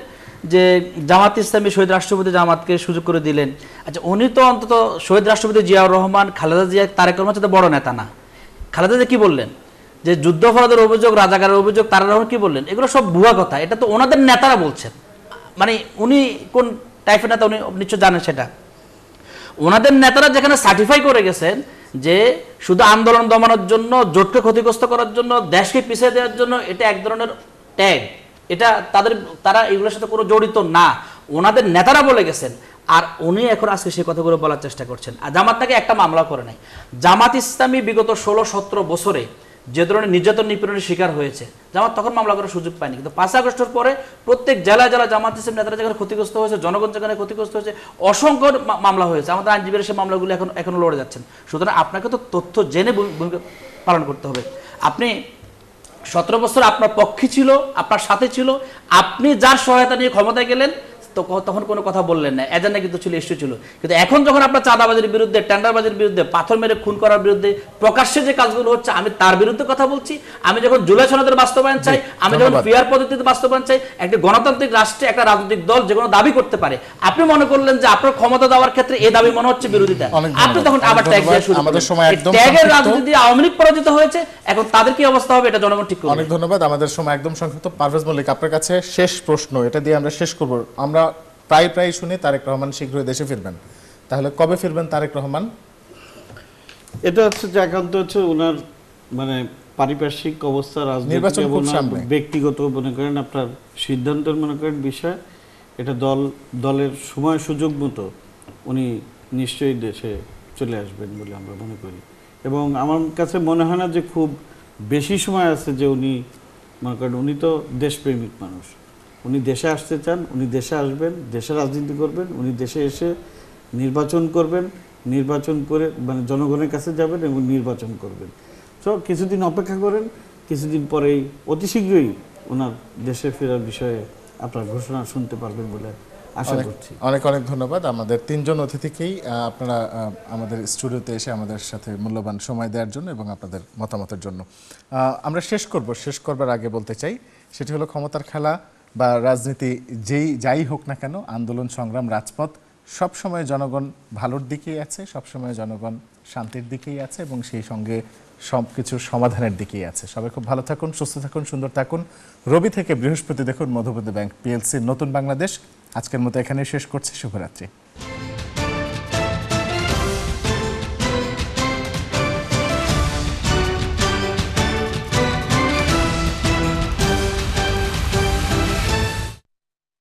যে জামাত ইসলামী শহীদ রাষ্ট্রপতি জামাতকে সুযোগ করে দিলেন। আচ্ছা, উনি তো অন্তত শহীদ রাষ্ট্রপতি জিয়াউর রহমান, খালেদা জিয়া, তারেক রহমান সাথে বড় নেতা না। খালেদা জিয়া কি বললেন? যে যুদ্ধাপরাধের অভিযোগ, রাজাকারের অভিযোগ, তারা রহমান কি বললেন? এগুলো সব ভুয়া কথা। এটা তো ওনাদের নেতারা বলছেন। মানে উনি কোন টাইপের নেতা উনি নিশ্চয় জানেন সেটা। ওনাদের নেতারা যেখানে সার্টিফাই করে গেছেন যে শুধু আন্দোলন দমানোর জন্য, জোটকে ক্ষতিগ্রস্ত করার জন্য, দেশকে পিছিয়ে দেওয়ার জন্য, এটা এক ধরনের ট্যাগ, এটা তারা এগুলোর সাথে কোনো জড়িত না, ওনাদের নেতারা বলে গেছেন। আর উনি এখন আজকে সেই কথাগুলো বলার চেষ্টা করছেন। আর জামাত তাকে একটা মামলা করে নাই। জামাত ইসলামী বিগত 16-17 বছরে যে ধরনের নির্যাতন নিপীড়নের শিকার হয়েছে, জামাত তখন মামলা করার সুযোগ পায়নি। কিন্তু 5 আগস্টের পরে প্রত্যেক জেলায় জেলায় জামাত ইসলাম নেতারা যেখানে ক্ষতিগ্রস্ত হয়েছে, জনগণ যেখানে ক্ষতিগ্রস্ত হয়েছে, অসংখ্য মামলা হয়েছে। আমাদের আইনজীবীরা সেই মামলাগুলো এখনো লড়ে যাচ্ছেন। সুতরাং আপনাকে তো তথ্য জেনে ভূমিকা পালন করতে হবে। আপনি 17 বছর আপনার পক্ষে ছিল, আপনার সাথে ছিল, আপনি যার সহায়তা নিয়ে ক্ষমতায় গেলেন তখন কোনো কথা বললেন না, এজেন্ডা কিন্তু ছিল, ইস্যু ছিল। কিন্তু এখন যখন আপনার চাঁদাবাজির বিরুদ্ধে, টেন্ডারবাজির বিরুদ্ধে, পাথর মেরে খুন করার বিরুদ্ধে প্রকাশ্যে যে কাজগুলো হচ্ছে, আমি তার বিরুদ্ধে কথা বলছি। আমি যখন জুলাই সনদের বাস্তবায়ন চাই, আমি যখন ফেয়ার পদ্ধতিতে বাস্তবায়ন চাই, একটি গণতান্ত্রিক রাষ্ট্রে একটা রাজনৈতিক দল যে কোনো দাবি করতে পারে। আপনি মনে করলেন যে আপনার ক্ষমতা দেওয়ার ক্ষেত্রে এই দাবি মনে হচ্ছে বিরোধিতা, আপনি তখন আবার ট্যাগ দেওয়া শুরু করলেন। ট্যাগের রাজনীতি দিয়ে আওয়ামী লীগ পরাজিত হয়েছে, এখন তাদের কি অবস্থা হবে এটা জনগণ ঠিক করবে। অনেক ধন্যবাদ। আমাদের সময় একদম সংক্ষিপ্ত। পারভেজ মল্লিক, আপনার কাছে শেষ প্রশ্ন, এটা দিয়ে আমরা শেষ করব। আমরা প্রায় শুনি তারেক রহমান শীঘ্রই দেশে ফিরবেন, তাহলে কবে ফিরবেন তারেক রহমান? এটা হচ্ছে যে একান্ত হচ্ছে ওনার মানে পারিপার্শ্বিক অবস্থা, রাজনীতি এবং ব্যক্তিগত মনে করেন আপনার সিদ্ধান্তের মনে করেন বিষয়, এটা দলের সময় সুযোগ মতো উনি নিশ্চয়ই দেশে চলে আসবেন বলে আমরা মনে করি। এবং আমার কাছে মনে হয় না যে খুব বেশি সময় আছে যে উনি মনে করেন, উনি তো দেশপ্রেমিক মানুষ, উনি দেশে আসতে চান, উনি দেশে আসবেন, দেশে রাজনীতি করবেন, উনি দেশে এসে নির্বাচন করবেন, নির্বাচন করে মানে জনগণের কাছে যাবেন এবং নির্বাচন করবেন। তো কিছুদিন অপেক্ষা করেন, কিছুদিন পরেই অতি শীঘ্রই ওনার দেশে ফেরার বিষয়ে আপনার ঘোষণা শুনতে পারবেন বলে আশা করছি। অনেক ধন্যবাদ আমাদের 3 জন অতিথিকেই, আপনারা আমাদের স্টুডিওতে এসে আমাদের সাথে মূল্যবান সময় দেওয়ার জন্য এবং আপনাদের মতামতের জন্য। আমরা শেষ করবার আগে বলতে চাই, সেটি হলো ক্ষমতার খেলা বা রাজনীতি যাই হোক না কেন, আন্দোলন সংগ্রাম রাজপথ সবসময় জনগণ ভালোর দিকেই আছে, সবসময় জনগণ শান্তির দিকেই আছে এবং সেই সঙ্গে সব কিছুর সমাধানের দিকেই আছে। সবাই খুব ভালো থাকুন, সুস্থ থাকুন, সুন্দর থাকুন। রবি থেকে বৃহস্পতি দেখুন মধুবতী ব্যাংক পিএলসির নতুন বাংলাদেশ। আজকের মতো এখানেই শেষ করছি। শুভরাত্রি।